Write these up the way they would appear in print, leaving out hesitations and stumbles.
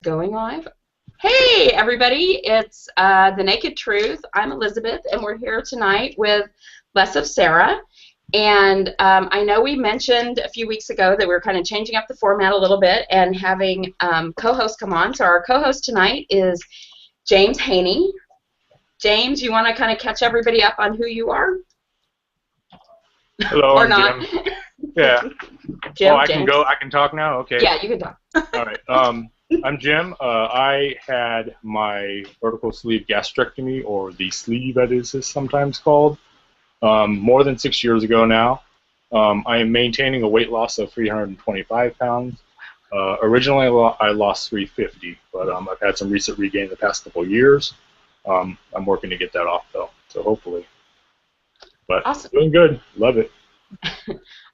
Going live. Hey, everybody. It's The Naked Truth. I'm Elizabeth, and we're here tonight with Less of Sarah. And I know we mentioned a few weeks ago that we were kind of changing up the format a little bit and having co-hosts come on. So our co-host tonight is James Haney. James, you want to kind of catch everybody up on who you are? Hello, or I'm not? Jim. Yeah. Jim, oh, I James. can go. I can talk now. Okay. Yeah, you can talk. All right. I'm Jim. I had my vertical sleeve gastrectomy, or the sleeve as is sometimes called, more than 6 years ago now. I am maintaining a weight loss of 325 pounds. Originally, I lost 350, but I've had some recent regain the past couple of years. I'm working to get that off, though, so hopefully. But Awesome. Doing good. Love it.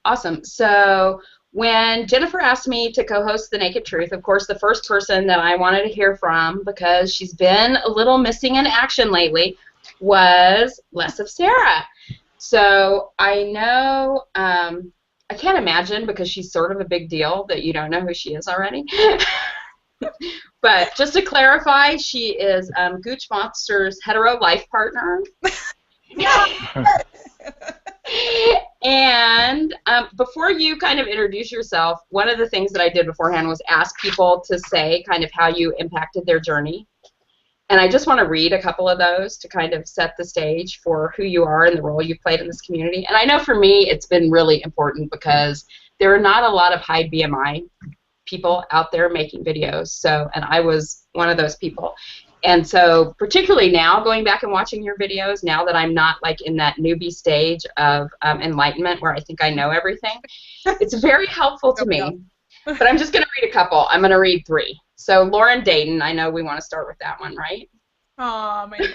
Awesome. So when Jennifer asked me to co-host The Naked Truth, of course, the first person that I wanted to hear from, because she's been a little missing in action lately, was Less of Sarah. So I know, I can't imagine, because she's sort of a big deal, that you don't know who she is already. But just to clarify, she is Gooch Monster's hetero life partner. And before you kind of introduce yourself, one of the things that I did beforehand was ask people to say kind of how you impacted their journey. And I just want to read a couple of those to kind of set the stage for who you are and the role you've played in this community. And I know for me it's been really important because there are not a lot of high BMI people out there making videos. So, and I was one of those people. And so particularly now, going back and watching your videos, now that I'm not like in that newbie stage of enlightenment where I think I know everything, it's very helpful to me. But I'm just going to read a couple. I'm going to read 3. So Lauren Dayton, I know we want to start with that one, right? Oh, my God.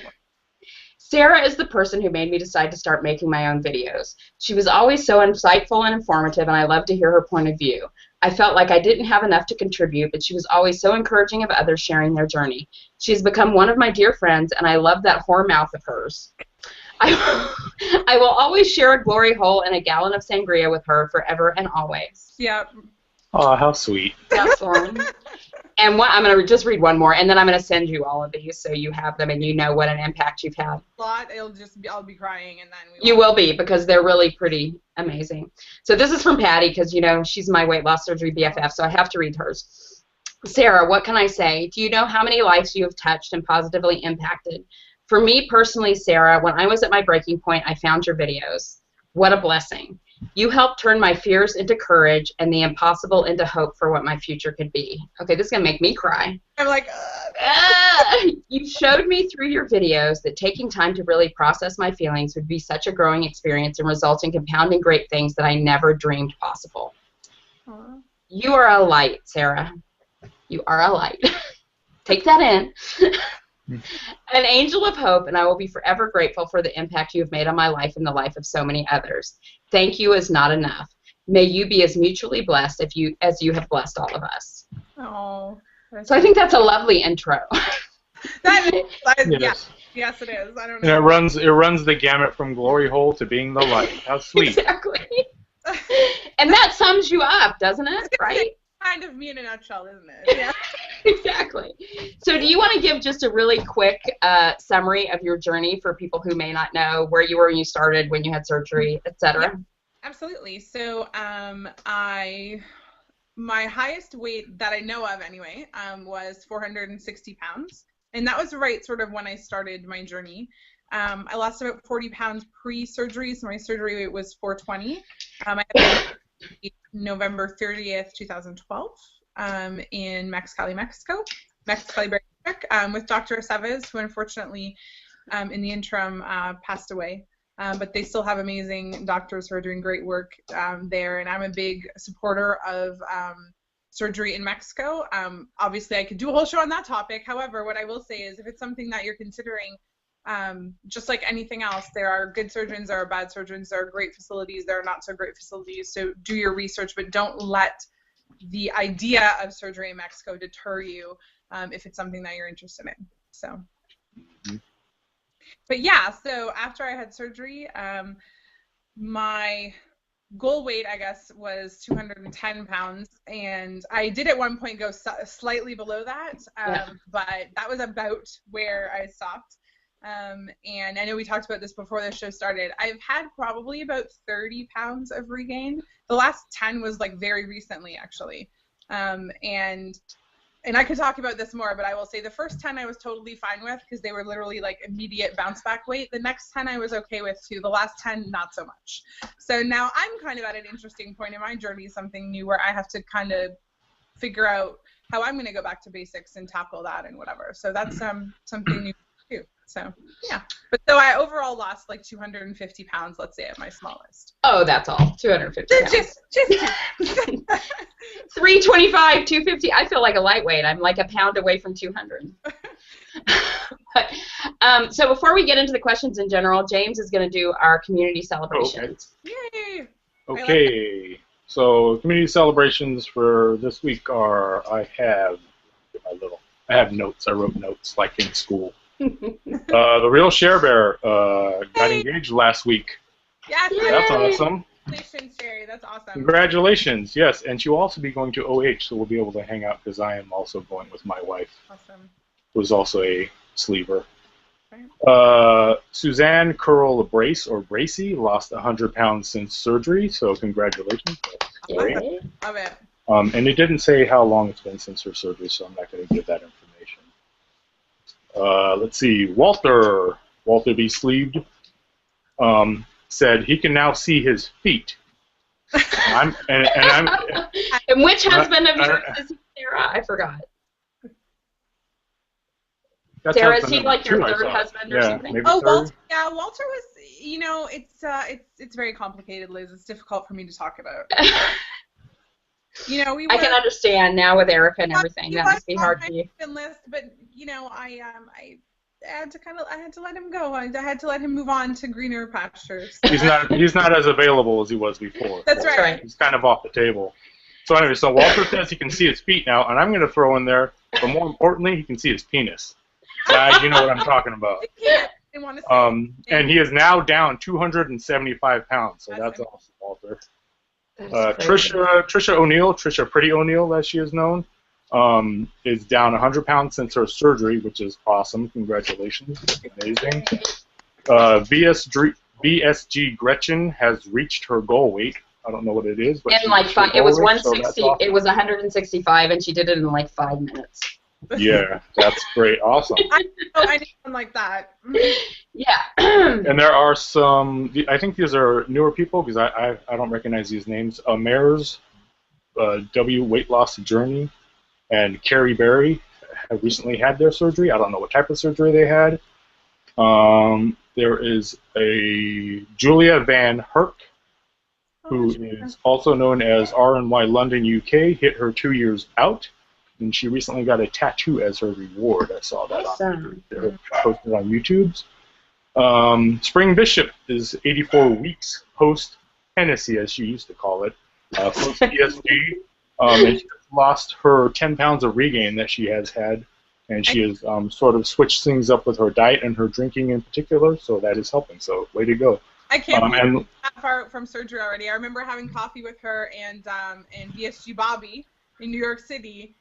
Sarah is the person who made me decide to start making my own videos. She was always so insightful and informative, and I loved to hear her point of view. I felt like I didn't have enough to contribute, but she was always so encouraging of others sharing their journey. She has become one of my dear friends, and I love that whore mouth of hers. I will always share a glory hole and a gallon of sangria with her forever and always. Yeah. Oh, how sweet. Yes, Lauren. And I'm going to just read one more, and then I'm going to send you all of these so you have them and you know what an impact you've had. I'll be crying, and then you will be, because they're really pretty amazing. So this is from Patty, because, you know, she's my weight loss surgery BFF, so I have to read hers. Sarah, what can I say? Do you know how many lives you have touched and positively impacted? For me personally, Sarah, when I was at my breaking point, I found your videos. What a blessing. You helped turn my fears into courage and the impossible into hope for what my future could be. Okay, this is going to make me cry. I'm like, You showed me through your videos that taking time to really process my feelings would be such a growing experience and result in compounding great things that I never dreamed possible. Aww. You are a light, Sarah. You are a light. Take that in. An angel of hope, and I will be forever grateful for the impact you have made on my life and the life of so many others. Thank you is not enough. May you be as mutually blessed as you have blessed all of us. Oh. So I think that's a lovely intro. Yes, it is. I don't know. And it runs the gamut from glory hole to being the light. How sweet. Exactly. And that sums you up, doesn't it? Right? Kind of me in a nutshell, isn't it? Yeah. Exactly. So do you want to give just a really quick summary of your journey for people who may not know where you were when you started, when you had surgery, etc.? Yeah, absolutely. So my highest weight that I know of anyway was 460 pounds. And that was right sort of when I started my journey. I lost about 40 pounds pre-surgery, so my surgery weight was 420. I had November 30th, 2012 in Mexicali, Mexico, with Dr. Aceves, who unfortunately in the interim passed away. But they still have amazing doctors who are doing great work there, and I'm a big supporter of surgery in Mexico. Obviously, I could do a whole show on that topic. However, what I will say is if it's something that you're considering, just like anything else, there are good surgeons, there are bad surgeons, there are great facilities, there are not so great facilities, so do your research, but don't let the idea of surgery in Mexico deter you if it's something that you're interested in. So. But yeah, so after I had surgery, my goal weight, I guess, was 210 pounds, and I did at one point go slightly below that, but that was about where I stopped. And I know we talked about this before the show started. I've had probably about 30 pounds of regain. The last 10 was like very recently, actually. And I could talk about this more, but I will say the first 10 I was totally fine with because they were literally like immediate bounce back weight. The next 10 I was okay with too. The last 10, not so much. So now I'm kind of at an interesting point in my journey, something new where I have to kind of figure out how I'm going to go back to basics and tackle that and whatever. So that's something new too. So yeah. But so I overall lost like 250 pounds, let's say, at my smallest. Oh, that's all. 250 pounds. Just 325, 250. I feel like a lightweight. I'm like a pound away from 200. So before we get into the questions in general, James is going to do our community celebrations. Yay! Okay. So community celebrations for this week are I have notes. I wrote notes like in school. The real Share Bear got engaged last week. Yes, that's awesome. Congratulations, Sherry. That's awesome. Congratulations, yes. And she'll also be going to OH, so we'll be able to hang out because I am also going with my wife, awesome. who's also a sleever. Okay. Suzanne Curl Bracey lost 100 pounds since surgery, so congratulations. That's great. Love it. And it didn't say how long it's been since her surgery, so I'm not going to give that information. Let's see. Walter B. Sleeved said he can now see his feet. And which husband of yours is he, Sarah? I forgot. That's Sarah, is he like your third husband or something? Maybe Oh, third. Walter was. You know, it's very complicated, Liz. It's difficult for me to talk about. You know, I can understand now with Erica and everything. That must be hard for you. List, but you know, I had to let him go. I had to let him move on to greener pastures. He's not as available as he was before. That's right. He's kind of off the table. So anyway, so Walter says he can see his feet now, and I'm going to throw in there, but more importantly, he can see his penis. You know what I'm talking about. And he is now down 275 pounds, so that's awesome, Walter. Trisha O'Neill, Trisha Pretty O'Neill, as she is known, is down 100 pounds since her surgery, which is awesome. Congratulations. Amazing. VSG Gretchen has reached her goal weight. I don't know what it is, but in like it was 160. So awesome. It was 165, and she did it in like 5 minutes. Yeah, that's great. Awesome. I need one like that. Yeah. And there are some, I think these are newer people because I don't recognize these names. Mayor's W Weight Loss Journey and Carrie Berry have recently had their surgery. I don't know what type of surgery they had. There is a Julia Van Herk, who is also known as RNY London UK, hit her 2 years out. And she recently got a tattoo as her reward. I saw that posted on YouTube. Spring Bishop is 84 weeks post Hennessy, as she used to call it, post VSG, and she lost her 10 pounds of regain that she has had, and she has sort of switched things up with her diet and her drinking in particular, so that is helping. So way to go! I can't believe that far from surgery already. I remember having coffee with her and VSG Bobby in New York City.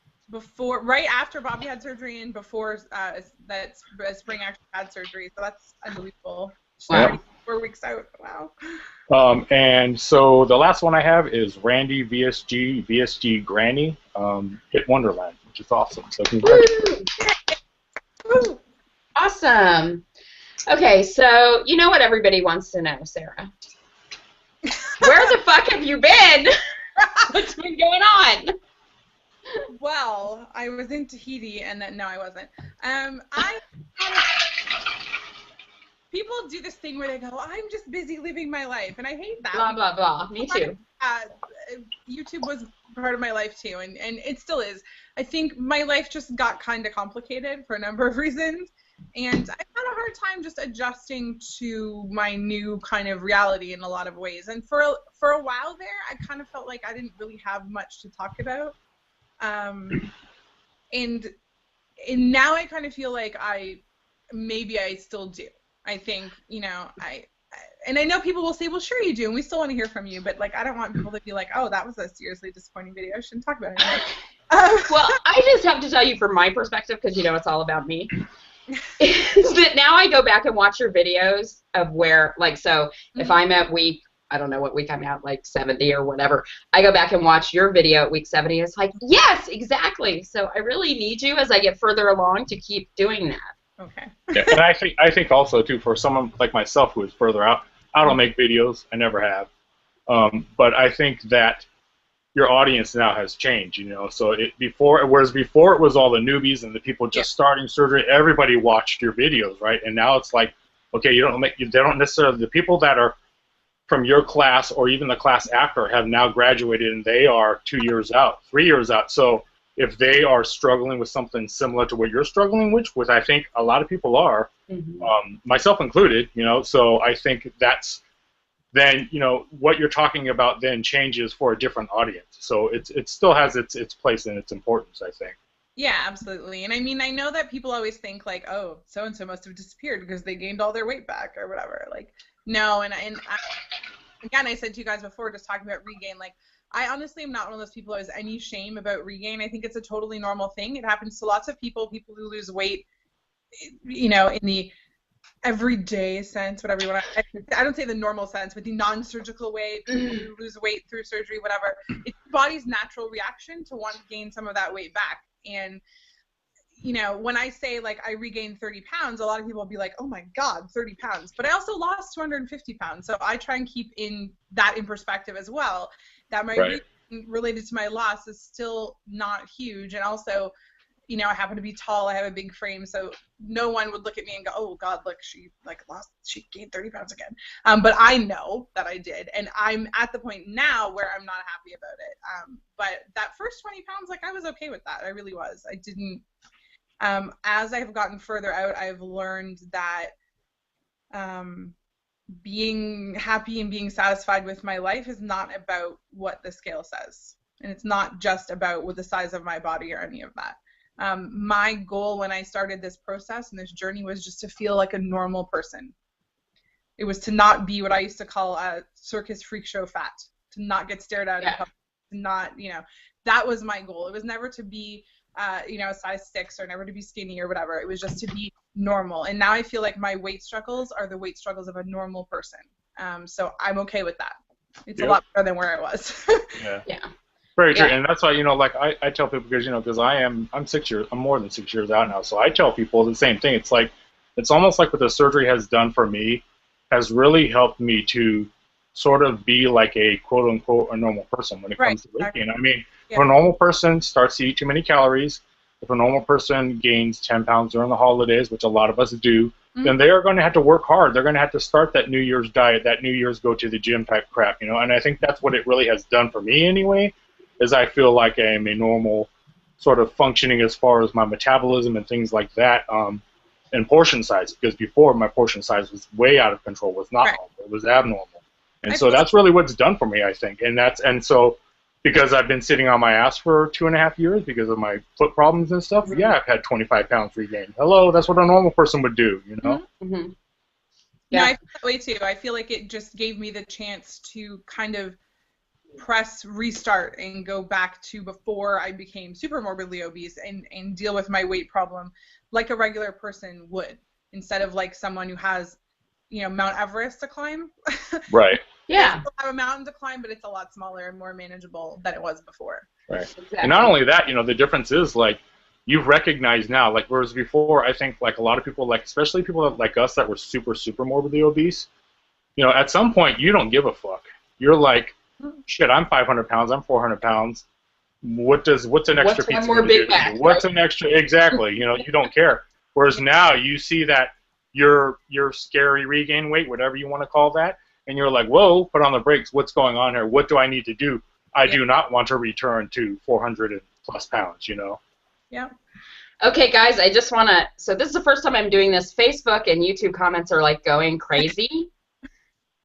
Right after Bobby had surgery and before that Spring actually had surgery, so that's unbelievable. Wow. 4 weeks out. Wow. And so the last one I have is Randy VSG Granny hit Wonderland, which is awesome. So congratulations. Woo! Awesome. Okay, so you know what everybody wants to know, Sarah. Where the fuck have you been? What's been going on? Well, I was in Tahiti, and then no, I wasn't. People do this thing where they go, "I'm just busy living my life," and I hate that. Blah blah blah. Me too. YouTube was part of my life too, and it still is. I think my life just got kind of complicated for a number of reasons, and I've had a hard time just adjusting to my new kind of reality in a lot of ways. And for a while there, I kind of felt like I didn't really have much to talk about. And now I kind of feel like maybe I still do. I think, you know, and I know people will say, well, sure you do, and we still want to hear from you, but like I don't want people to be like, oh, that was a seriously disappointing video. I shouldn't talk about it anymore. Well, I just have to tell you from my perspective, because you know it's all about me, is that now I go back and watch your videos of where, like, so if I'm at week, I don't know what week I'm at, like 70 or whatever, I go back and watch your video at week 70, and it's like, yes, exactly. So I really need you as I get further along to keep doing that. Okay. Yeah, and I think also too, for someone like myself who is further out, I don't make videos. I never have. But I think that your audience now has changed, you know. So whereas before it was all the newbies and the people just starting surgery, everybody watched your videos, right? And now it's like, okay, they don't necessarily, the people that are from your class or even the class after have now graduated and they are 2 years out, 3 years out. So if they are struggling with something similar to what you're struggling with, which I think a lot of people are, myself included, you know, so I think that's then, you know, what you're talking about then changes for a different audience. So it still has its place and its importance, I think. Yeah, absolutely. And I mean, I know that people always think like, oh, so-and-so must have disappeared because they gained all their weight back or whatever. Like, no, and again, I said to you guys before, just talking about regain, like, I honestly am not one of those people who has any shame about regain. I think it's a totally normal thing. It happens to lots of people who lose weight, you know, in the everyday sense, whatever you want to, I don't say the normal sense, but the non-surgical way, people who lose weight through surgery, whatever. It's your body's natural reaction to want to gain some of that weight back. And, you know, when I say, like, I regained 30 pounds, a lot of people will be like, oh my God, 30 pounds. But I also lost 250 pounds. So I try and keep that in perspective as well, that my regain related to my loss is still not huge. And also, you know, I happen to be tall, I have a big frame, so no one would look at me and go, oh God, look, she gained 30 pounds again. But I know that I did, and I'm at the point now where I'm not happy about it. But that first 20 pounds, like, I was okay with that. I really was. I didn't, as I've gotten further out, I've learned that being happy and being satisfied with my life is not about what the scale says. And it's not just about with the size of my body or any of that. My goal when I started this process and this journey was just to feel like a normal person. It was to not be what I used to call a circus freak show fat, to not get stared at in public, to not, you know, that was my goal. It was never to be, you know, a size 6 or never to be skinny or whatever. It was just to be normal. And now I feel like my weight struggles are the weight struggles of a normal person. So I'm okay with that. It's a lot better than where I was. Yeah. Very true, and that's why, you know, like I tell people, because, you know, because I'm more than 6 years out now, so I tell people the same thing. It's like, it's almost like what the surgery has done for me has really helped me to sort of be like a quote unquote a normal person when it comes to weight gain. I mean, if a normal person starts to eat too many calories, if a normal person gains 10 pounds during the holidays, which a lot of us do, then they are going to have to work hard. They're going to have to start that New Year's diet, that New Year's go to the gym type crap, you know. And I think that's what it really has done for me anyway. Is I feel like I am a normal sort of functioning as far as my metabolism and things like that, and portion size, because before my portion size was way out of control, was not normal, it was abnormal. And so that's really what's done for me, I think. And so because I've been sitting on my ass for 2.5 years because of my foot problems and stuff, I've had 25 pounds regained. Hello, that's what a normal person would do, you know? Yeah, I feel that way too. I feel like it just gave me the chance to kind of press restart and go back to before I became super morbidly obese and deal with my weight problem like a regular person would, instead of like someone who has, you know, Mount Everest to climb. Right. Yeah. I still have a mountain to climb, but it's a lot smaller and more manageable than it was before. Right. Exactly. And not only that, you know, the difference is like you've recognized now, like whereas before I think like a lot of people, like especially people like us that were super morbidly obese, you know, at some point you don't give a fuck. You're like, shit, I'm 500 pounds, I'm 400 pounds. What's an extra piece? One more Big Mac? What's an extra? Exactly. You know, you don't care. Whereas now you see that your scary regain weight, whatever you want to call that, and you're like, whoa, put on the brakes. What's going on here? What do I need to do? I do not want to return to 400 plus pounds. You know. Yeah. Okay, guys, I just want to. So this is the first time I'm doing this. Facebook and YouTube comments are like going crazy.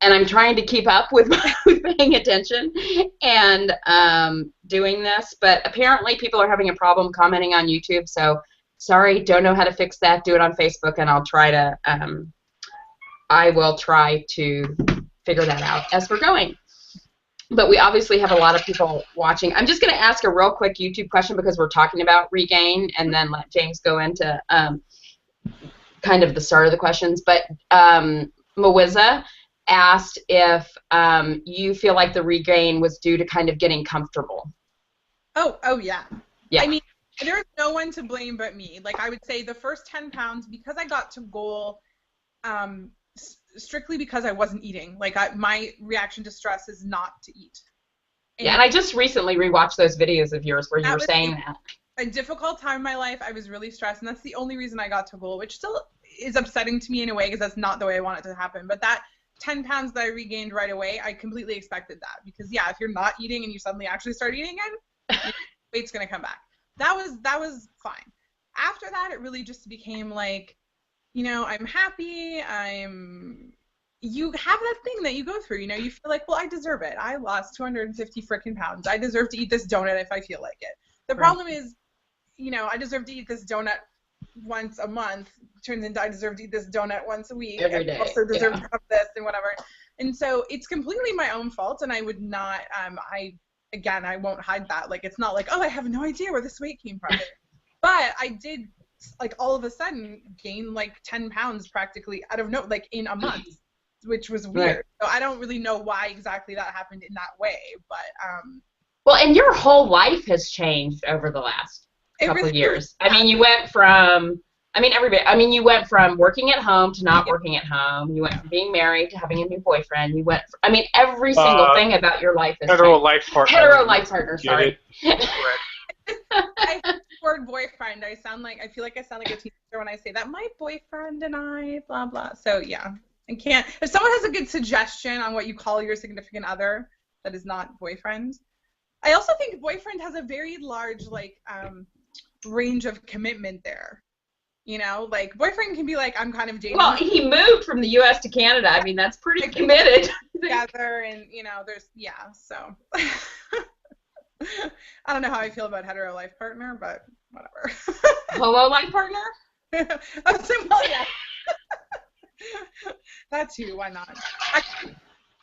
And I'm trying to keep up with paying attention and doing this, but apparently people are having a problem commenting on YouTube, so sorry, don't know how to fix that. Do it on Facebook, and I'll try to I will try to figure that out as we're going. But we obviously have a lot of people watching. I'm just going to ask a real quick YouTube question because we're talking about regain, and then let James go into kind of the start of the questions. But Mawiza asked if you feel like the regain was due to kind of getting comfortable. Oh yeah. Yeah. I mean, there's no one to blame but me. Like, I would say the first 10 pounds, because I got to goal strictly because I wasn't eating. Like, my reaction to stress is not to eat. And I just recently rewatched those videos of yours where you were saying that. A difficult time in my life. I was really stressed, and that's the only reason I got to goal, which still is upsetting to me in a way because that's not the way I want it to happen. But that 10 pounds that I regained right away, I completely expected that. Because, yeah, if you're not eating and you suddenly actually start eating again, weight's going to come back. That was fine. After that, it really just became like, you know, I'm happy. You have that thing that you go through. You know, you feel like, well, I deserve it. I lost 250 freaking pounds. I deserve to eat this donut if I feel like it. The problem is, you know, I deserve to eat this donut once a month. Turns into I deserve to eat this donut once a week. Every day. I also deserve to have this and whatever. And so it's completely my own fault, and I would not, Again, I won't hide that. Like, it's not like, oh, I have no idea where this weight came from. But I did, like, all of a sudden gain, like, 10 pounds practically out of like, in a month, which was weird. Right. So I don't really know why exactly that happened in that way. But, well, and your whole life has changed over the last couple of years. I mean, you went from, you went from working at home to not working at home. You went from being married to having a new boyfriend. You went, every single thing about your life has hetero changed. Life partner. Hetero life partner, sorry. I hate the word boyfriend. I feel like I sound like a teenager when I say that. My boyfriend and I, blah, blah. So, yeah. I can't. If someone has a good suggestion on what you call your significant other that is not boyfriend. I also think boyfriend has a very large, like, range of commitment there. You know, like, boyfriend can be like, I'm kind of dating. Well, he moved from the U.S. to Canada. I mean, that's pretty committed. Together, and, you know, so. I don't know how I feel about hetero life partner, but whatever. Homo life partner? Well, yeah. That too, why not? Actually,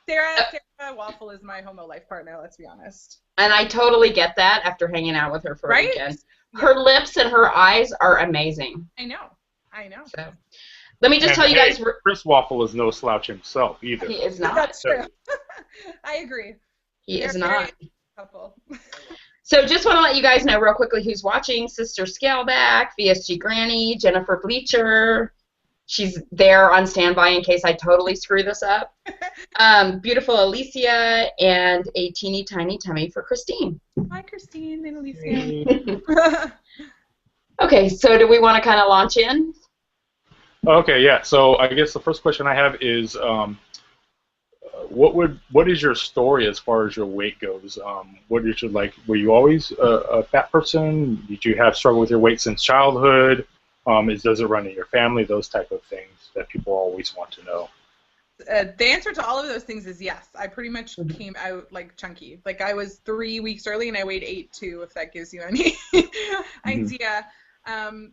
Sarah Waffle is my homo life partner, let's be honest. And I totally get that after hanging out with her for a weekend. Her lips and her eyes are amazing. I know. So, let me just tell you guys. Chris Waffle is no slouch himself either. He is not. That's true. I agree. They're is not. Couple. So just want to let you guys know real quickly who's watching. Sister Scaleback, VSG Granny, Jennifer Bleacher. She's there on standby in case I totally screw this up. Beautiful Alicia, and a teeny tiny tummy for Christine. Hi, Christine and Alicia. Okay, so do we want to kind of launch in? Okay, yeah. So I guess the first question I have is, what is your story as far as your weight goes? What is your, like? Were you always a fat person? Did you have struggled with your weight since childhood? Does it run in your family? Those type of things that people always want to know. The answer to all of those things is yes. I pretty much came out like chunky. Like, I was 3 weeks early and I weighed 8 too, if that gives you any idea. I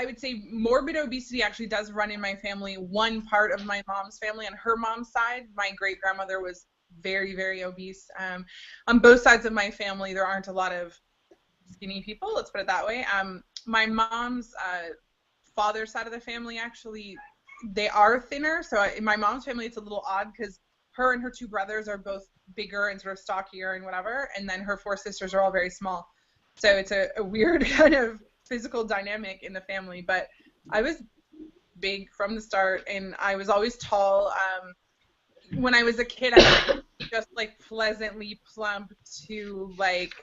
would say morbid obesity actually does run in my family. One part of my mom's family, on her mom's side, my great-grandmother was very, very obese. On both sides of my family, there aren't a lot of skinny people, let's put it that way. My mom's father's side of the family, actually, they are thinner. So in my mom's family, it's a little odd because her and her 2 brothers are both bigger and sort of stockier and whatever, and then her 4 sisters are all very small. So it's a weird kind of physical dynamic in the family. But I was big from the start, and I was always tall. When I was a kid, I was just like pleasantly plump to like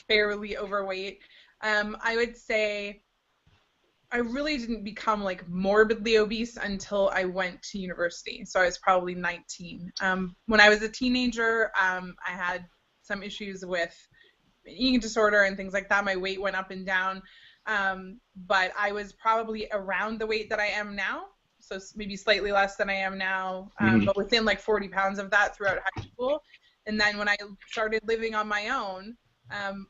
fairly overweight. I would say I really didn't become like morbidly obese until I went to university. So I was probably 19. When I was a teenager, I had some issues with eating disorder and things like that. My weight went up and down. But I was probably around the weight that I am now. So maybe slightly less than I am now, but within like 40 pounds of that throughout high school. And then when I started living on my own,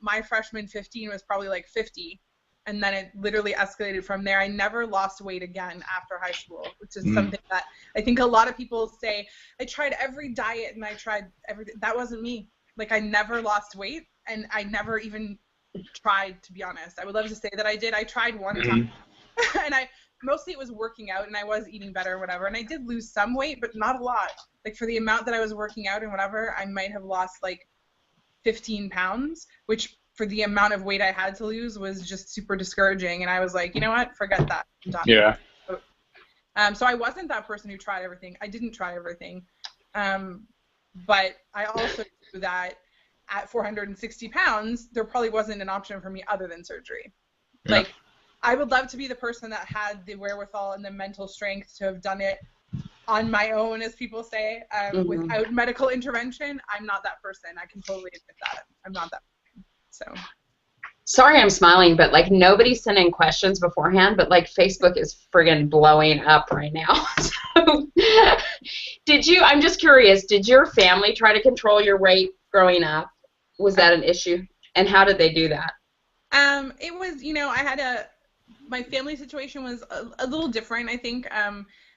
my freshman 15 was probably like 50. and then it literally escalated from there. I never lost weight again after high school, which is something that I think a lot of people say, I tried every diet and I tried everything. That wasn't me. Like, I never lost weight, and I never even tried, to be honest. I would love to say that I did. I tried one time, and mostly it was working out, and I was eating better or whatever, and I did lose some weight, but not a lot. Like, for the amount that I was working out and whatever, I might have lost like 15 pounds, which for the amount of weight I had to lose was just super discouraging. And I was like, you know what, forget that. I'm done. Yeah. So I wasn't that person who tried everything. I didn't try everything. But I also knew that at 460 pounds, there probably wasn't an option for me other than surgery. Yeah. Like, I would love to be the person that had the wherewithal and the mental strength to have done it on my own, as people say, without medical intervention. I'm not that person. I can totally admit that. I'm not that person. So. Sorry I'm smiling, but like nobody sent in questions beforehand, but like Facebook is friggin' blowing up right now. So, I'm just curious, did your family try to control your weight growing up? Was that an issue? And how did they do that? It was, my family situation was a little different, I think.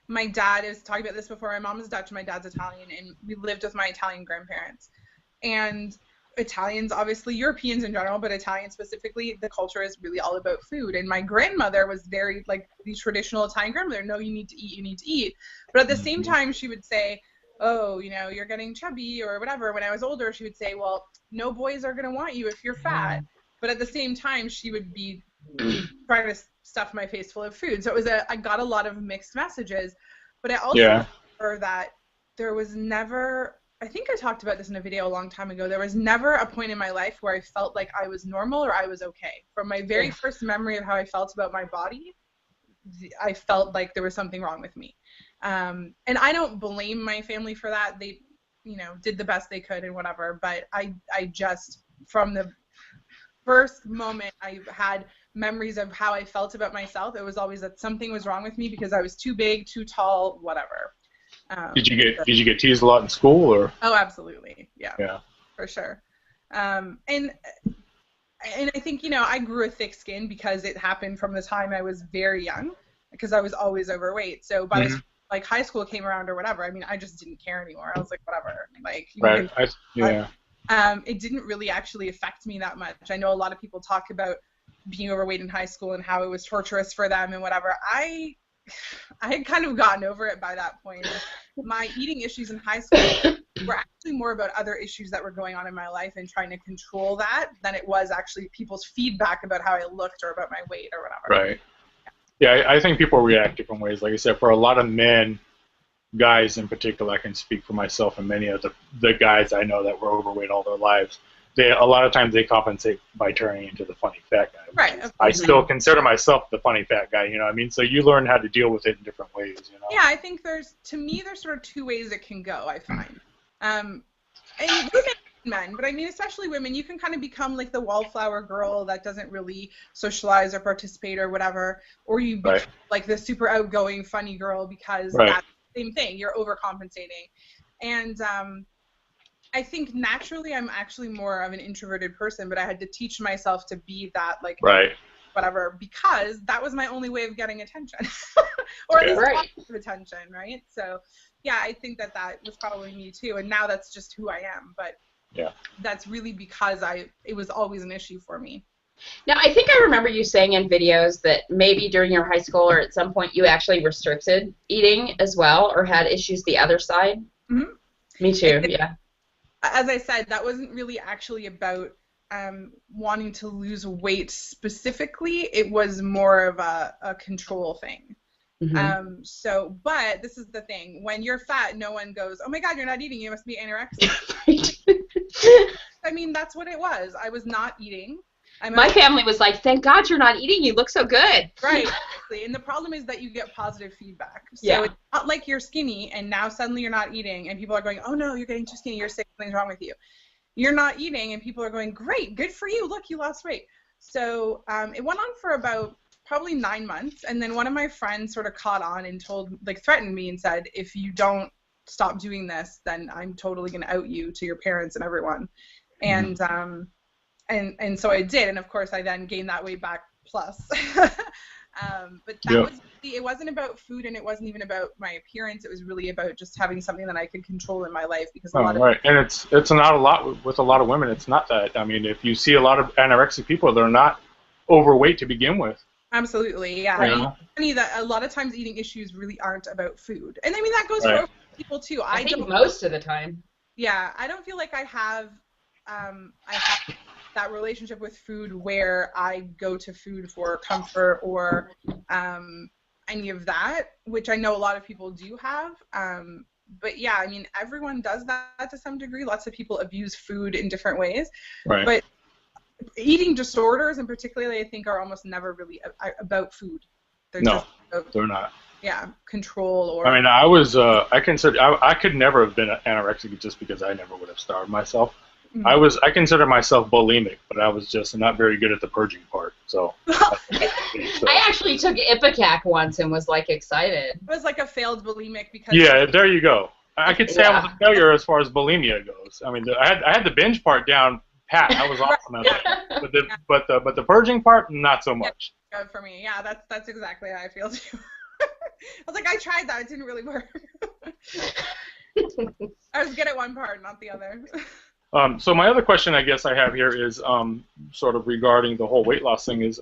My dad is talking about this before. My mom is Dutch and my dad's Italian, and we lived with my Italian grandparents. And Italians, obviously, Europeans in general, but Italians specifically, the culture is really all about food. And my grandmother was very, like, the traditional Italian grandmother. No, you need to eat, you need to eat. But at the same time, she would say, oh, you're getting chubby or whatever. When I was older, she would say, well, no boys are going to want you if you're fat. But at the same time, she would be trying to stuff my face full of food. So I got a lot of mixed messages. But I also remember that there was never, I think I talked about this in a video a long time ago, there was never a point in my life where I felt like I was normal or I was okay. From my very first memory of how I felt about my body, I felt like there was something wrong with me. And I don't blame my family for that. They, did the best they could and whatever. But I just, from the first moment I had memories of how I felt about myself, it was always that something was wrong with me because I was too big, too tall, whatever. Did you get teased a lot in school, or? Oh, absolutely. Yeah. For sure. And I think, I grew a thick skin because it happened from the time I was very young, because I was always overweight. So by the time, like, high school came around or whatever, I mean, I just didn't care anymore. I was like, whatever. Like, right. It didn't really actually affect me that much. I know a lot of people talk about being overweight in high school and how it was torturous for them and whatever. I had kind of gotten over it by that point. My eating issues in high school were actually more about other issues that were going on in my life and trying to control that than it was actually people's feedback about how I looked or about my weight or whatever. Right. Yeah, I think people react different ways. Like I said, for a lot of men, guys in particular, I can speak for myself and many of the guys I know that were overweight all their lives. A lot of times they compensate by turning into the funny fat guy. Right. I still consider myself the funny fat guy, you know what I mean? So you learn how to deal with it in different ways, Yeah, I think there's sort of two ways it can go, I find. And women and men, but I mean especially women, you can kind of become like the wallflower girl that doesn't really socialize or participate or whatever, or you become like the super outgoing funny girl because that's the same thing, you're overcompensating. And I think naturally I'm actually more of an introverted person, but I had to teach myself to be that, like, whatever, because that was my only way of getting attention, or at least attention, right? So, yeah, I think that was probably me too, and now that's just who I am, but that's really because it was always an issue for me. Now, I think I remember you saying in videos that maybe during your high school or at some point you actually restricted eating as well, or had issues the other side. Mm-hmm. Me too, yeah. As I said, that wasn't really actually about wanting to lose weight specifically. It was more of a control thing. Mm-hmm. But this is the thing. When you're fat, no one goes, oh my God, you're not eating. You must be anorexic. I mean, that's what it was. I was not eating. My family was like, thank God you're not eating. You look so good. Right. Exactly. And the problem is that you get positive feedback. So it's not like you're skinny and now suddenly you're not eating and people are going, oh no, you're getting too skinny. You're sick. Something's wrong with you. You're not eating and people are going, great, good for you. Look, you lost weight. So it went on for about probably 9 months. And then one of my friends sort of caught on and threatened me and said, if you don't stop doing this, then I'm totally going to out you to your parents and everyone. And so I did, and of course I then gained that weight back plus. But that was it wasn't about food, and it wasn't even about my appearance. It was really about just having something that I could control in my life, because a lot of right, and it's not a lot with a lot of women. It's not that. I mean, if you see a lot of anorexic people, they're not overweight to begin with. Absolutely, yeah. Right. I mean, it's funny that a lot of times eating issues really aren't about food, and I mean that goes for other people too. I think most of the time. Yeah, I don't feel like I have that relationship with food where I go to food for comfort or any of that, which I know a lot of people do have. But yeah, I mean, everyone does that to some degree. Lots of people abuse food in different ways. Right. But eating disorders, in particular, I think are almost never really about food. They're just about, they're not. Yeah, control or. I mean, I could never have been anorexic just because I never would have starved myself. Mm-hmm. I consider myself bulimic, but I was just not very good at the purging part. So. I actually took Ipecac once and was like excited. It was like a failed bulimic because. Yeah, there you go. I could say I was a failure as far as bulimia goes. I mean, I had the binge part down pat. I was awesome at that. But the purging part, not so much. Yeah, good for me. Yeah, that's exactly how I feel too. I was like, I tried that. It didn't really work. I was good at one part, not the other. So my other question I guess I have here is sort of regarding the whole weight loss thing is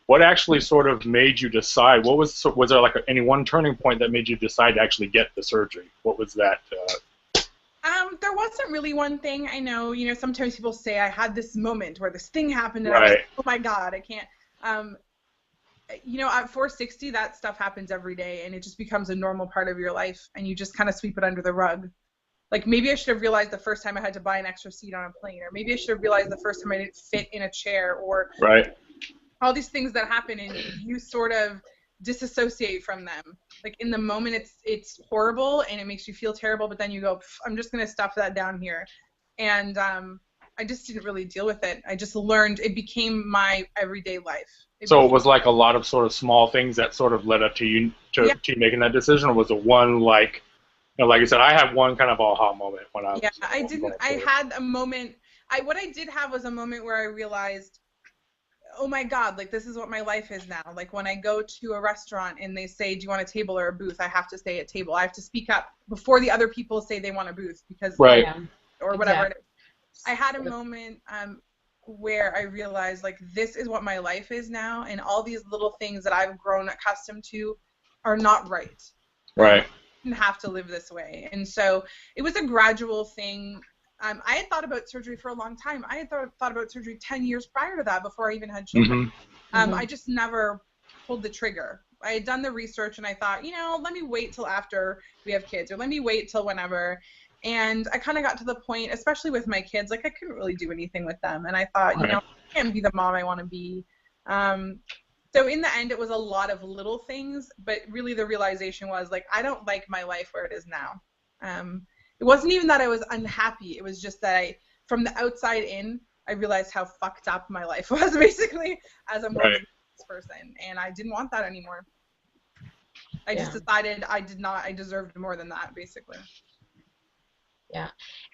what actually sort of made you decide? Was there like any one turning point that made you decide to actually get the surgery? What was that? There wasn't really one thing. I know, sometimes people say I had this moment where this thing happened and right. I was like, oh my God, I can't. At 460, that stuff happens every day, and it just becomes a normal part of your life, and you just kind of sweep it under the rug. Like, maybe I should have realized the first time I had to buy an extra seat on a plane, or maybe I should have realized the first time I didn't fit in a chair, or right. all these things that happen, and you sort of disassociate from them. Like, in the moment, it's horrible, and it makes you feel terrible, but then you go, I'm just going to stuff that down here. And I just didn't really deal with it. I just learned, it became my everyday life. It was like a lot of sort of small things that sort of led up to you making that decision, or was it one like I said, I had one kind of aha moment when I was. Yeah, I had a moment. What I did have was a moment where I realized, oh my God, like this is what my life is now. Like when I go to a restaurant and they say, do you want a table or a booth? I have to stay at table. I have to speak up before the other people say they want a booth because right. Or whatever it is. I had a moment where I realized like this is what my life is now, and all these little things that I've grown accustomed to are not right. Right. I didn't have to live this way. And so it was a gradual thing. I had thought about surgery for a long time. I had thought about surgery 10 years prior to that before I even had children. Mm-hmm. I just never pulled the trigger. I had done the research and I thought, let me wait till after we have kids, or let me wait till whenever. And I kind of got to the point, especially with my kids, like I couldn't really do anything with them. And I thought, I can't be the mom I want to be. So in the end, it was a lot of little things, but really the realization was like, I don't like my life where it is now. It wasn't even that I was unhappy. It was just that from the outside in, I realized how fucked up my life was basically as a person. And I didn't want that anymore. I just decided I deserved more than that, basically. Yeah.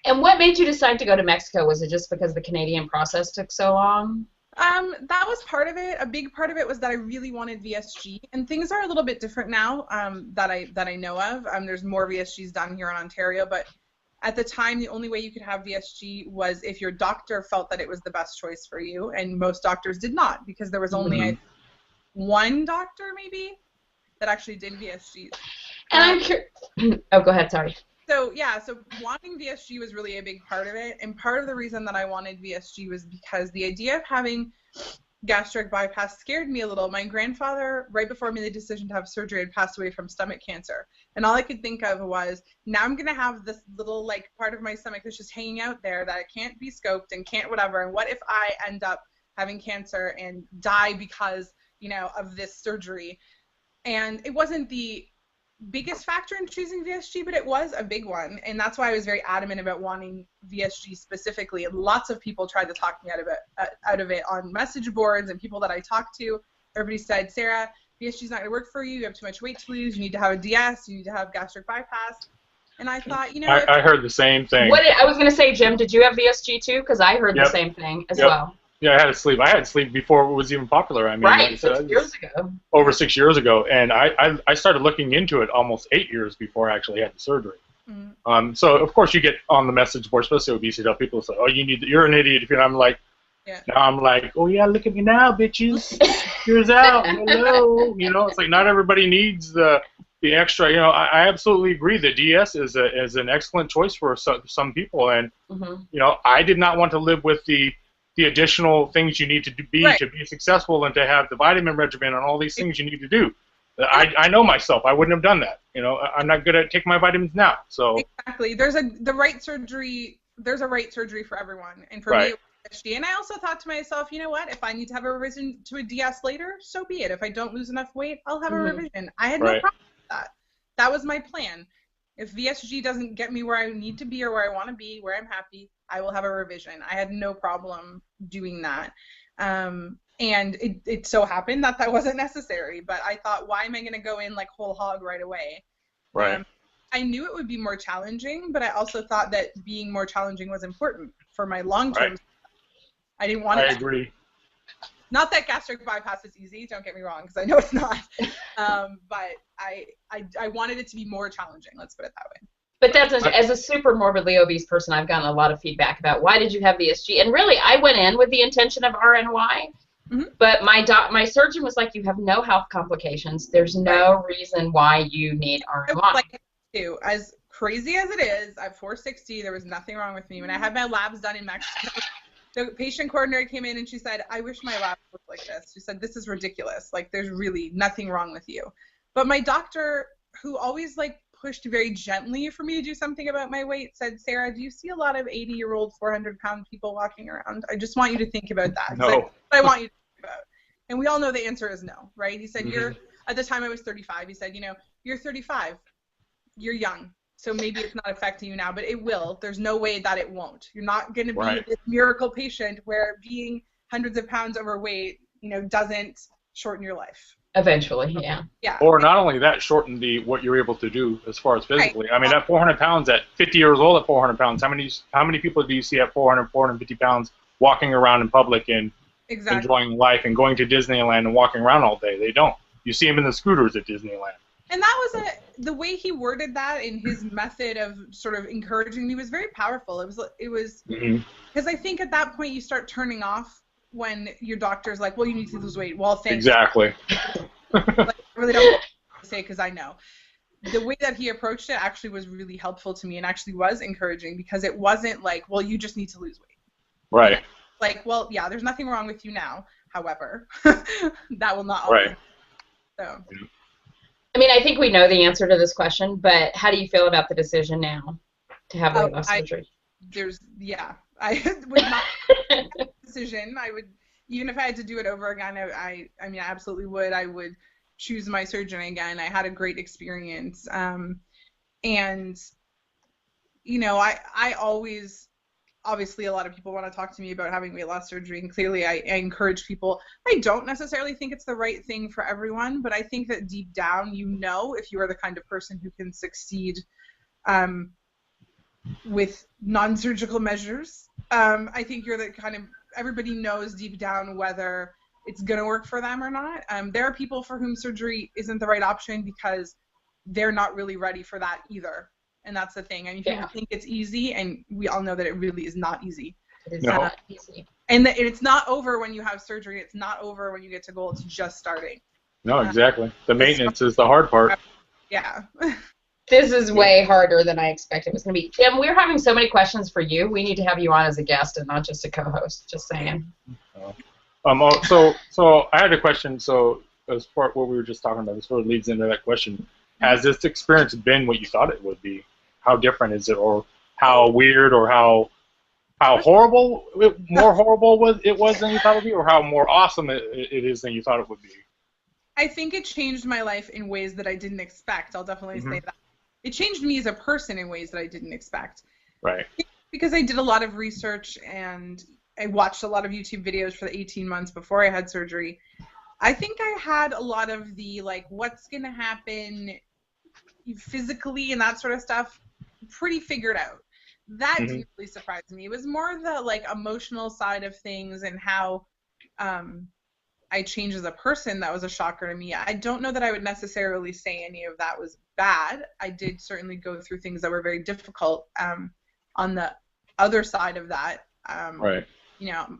And what made you decide to go to Mexico? Was it just because the Canadian process took so long? That was part of it. A big part of it was that I really wanted VSG, and things are a little bit different now that I know of. There's more VSGs done here in Ontario, but at the time, the only way you could have VSG was if your doctor felt that it was the best choice for you, and most doctors did not, because there was only one doctor maybe that actually did VSGs. And I'm curious. Oh, go ahead. Sorry. So wanting VSG was really a big part of it, and part of the reason that I wanted VSG was because the idea of having gastric bypass scared me a little. My grandfather, right before I made the decision to have surgery, had passed away from stomach cancer, and all I could think of was, now I'm gonna have this little like part of my stomach that's just hanging out there that can't be scoped and can't whatever, and what if I end up having cancer and die because of this surgery? And it wasn't the biggest factor in choosing VSG, but it was a big one, and that's why I was very adamant about wanting VSG specifically. And lots of people tried to talk me out of it on message boards, and people that I talked to, everybody said, Sarah, VSG's not going to work for you. You have too much weight to lose. You need to have a DS. You need to have gastric bypass. And I thought, I heard the same thing. I was going to say, Jim, did you have VSG too? Because I heard the same thing as well. Yeah, I had sleep. I had sleep before it was even popular. I mean, like I Right, said, 6 years ago. over 6 years ago, and I started looking into it almost 8 years before I actually had the surgery. Mm-hmm. So of course you get on the message board, especially with BCW, people say, "Oh, you're an idiot." And I'm like, Yeah. now I'm like, "Oh yeah, look at me now, bitches. Here's out. Hello." You know, it's like not everybody needs the extra. You know, I absolutely agree. The DS is an excellent choice for some people, and you know, I did not want to live with the additional things you need to be Right. to be successful and to have the vitamin regimen and all these things you need to do. I know myself. I wouldn't have done that. You know, I'm not good at taking my vitamins now. So exactly, there's a right surgery for everyone, and for me it was VSG. And I also thought to myself, you know what? If I need to have a revision to a DS later, so be it. If I don't lose enough weight, I'll have a revision. I had no problem with that. That was my plan. If VSG doesn't get me where I need to be or where I want to be, where I'm happy, I will have a revision. I had no problem doing that. And it so happened that wasn't necessary. But I thought, why am I going to go in like whole hog right away? Right. I knew it would be more challenging, but I also thought that being more challenging was important for my long-term. I didn't want it. I agree. Not that gastric bypass is easy, don't get me wrong, because I know it's not. But I wanted it to be more challenging, let's put it that way. But that's as a super morbidly obese person, I've gotten a lot of feedback about why did you have VSG? And really, I went in with the intention of RNY, but my surgeon was like, you have no health complications. There's no reason why you need RNY. Like, as crazy as it is, I'm 460. There was nothing wrong with me. When I had my labs done in Mexico, the patient coordinator came in and she said, I wish my lab looked like this. She said, this is ridiculous. Like, there's really nothing wrong with you. But my doctor, who always, like, pushed very gently for me to do something about my weight, said, Sarah, do you see a lot of 80-year-old, 400-pound people walking around? I just want you to think about that. No. Said, what I want you to think about. And we all know the answer is no, right? He said, at the time I was 35, he said, you know, you're 35. You're young. So maybe it's not affecting you now, but it will. There's no way that it won't. You're not going to be this miracle patient where being hundreds of pounds overweight, you know, doesn't shorten your life. Eventually, yeah. Yeah. Or not only that, shorten what you're able to do as far as physically. I mean, at 400 pounds, at 50 years old, at 400 pounds, how many people do you see at 400, 450 pounds walking around in public and enjoying life and going to Disneyland and walking around all day? They don't. You see them in the scooters at Disneyland. And that was the way he worded that in his method of sort of encouraging me was very powerful. It was because I think at that point you start turning off when your doctor's like, well, you need to lose weight. Well, thanks. Exactly. Like, I really don't know what to say because I know. The way that he approached it actually was really helpful to me and actually was encouraging because it wasn't like, well, you just need to lose weight. Right. Like, well, yeah, there's nothing wrong with you now. However, that will not always. So. I mean, I think we know the answer to this question, but how do you feel about the decision now to have weight loss surgery? I would not make that decision. I would, even if I had to do it over again, I mean, I absolutely would. I would choose my surgeon again. I had a great experience. And, you know, I always, obviously a lot of people want to talk to me about having weight loss surgery, and clearly I encourage people. I don't necessarily think it's the right thing for everyone, but I think that deep down, you know, if you are the kind of person who can succeed with non-surgical measures, I think you're the kind of, everybody knows deep down whether it's going to work for them or not. There are people for whom surgery isn't the right option because they're not really ready for that either. And that's the thing. I mean, people think it's easy, and we all know that it really is not easy. It is not easy. And it's not over when you have surgery. It's not over when you get to goal. It's just starting. No, exactly. The maintenance is the hard part. Yeah. This is way harder than I expected it was going to be. Tim, we're having so many questions for you. We need to have you on as a guest and not just a co-host. Just saying. So I had a question. So as part of what we were just talking about, this sort of leads into that question. Has this experience been what you thought it would be? How different is it, or how weird, or how horrible, more horrible it was than you thought it would be, or how more awesome it is than you thought it would be? I think it changed my life in ways that I didn't expect. I'll definitely say that. It changed me as a person in ways that I didn't expect. Right. Because I did a lot of research and I watched a lot of YouTube videos for the 18 months before I had surgery. I think I had a lot of the, like, what's going to happen physically and that sort of stuff pretty figured out. that didn't really surprise me. It was more the like emotional side of things and how I changed as a person that was a shocker to me. I don't know that I would necessarily say any of that was bad. I did certainly go through things that were very difficult. On the other side of that, right. You know,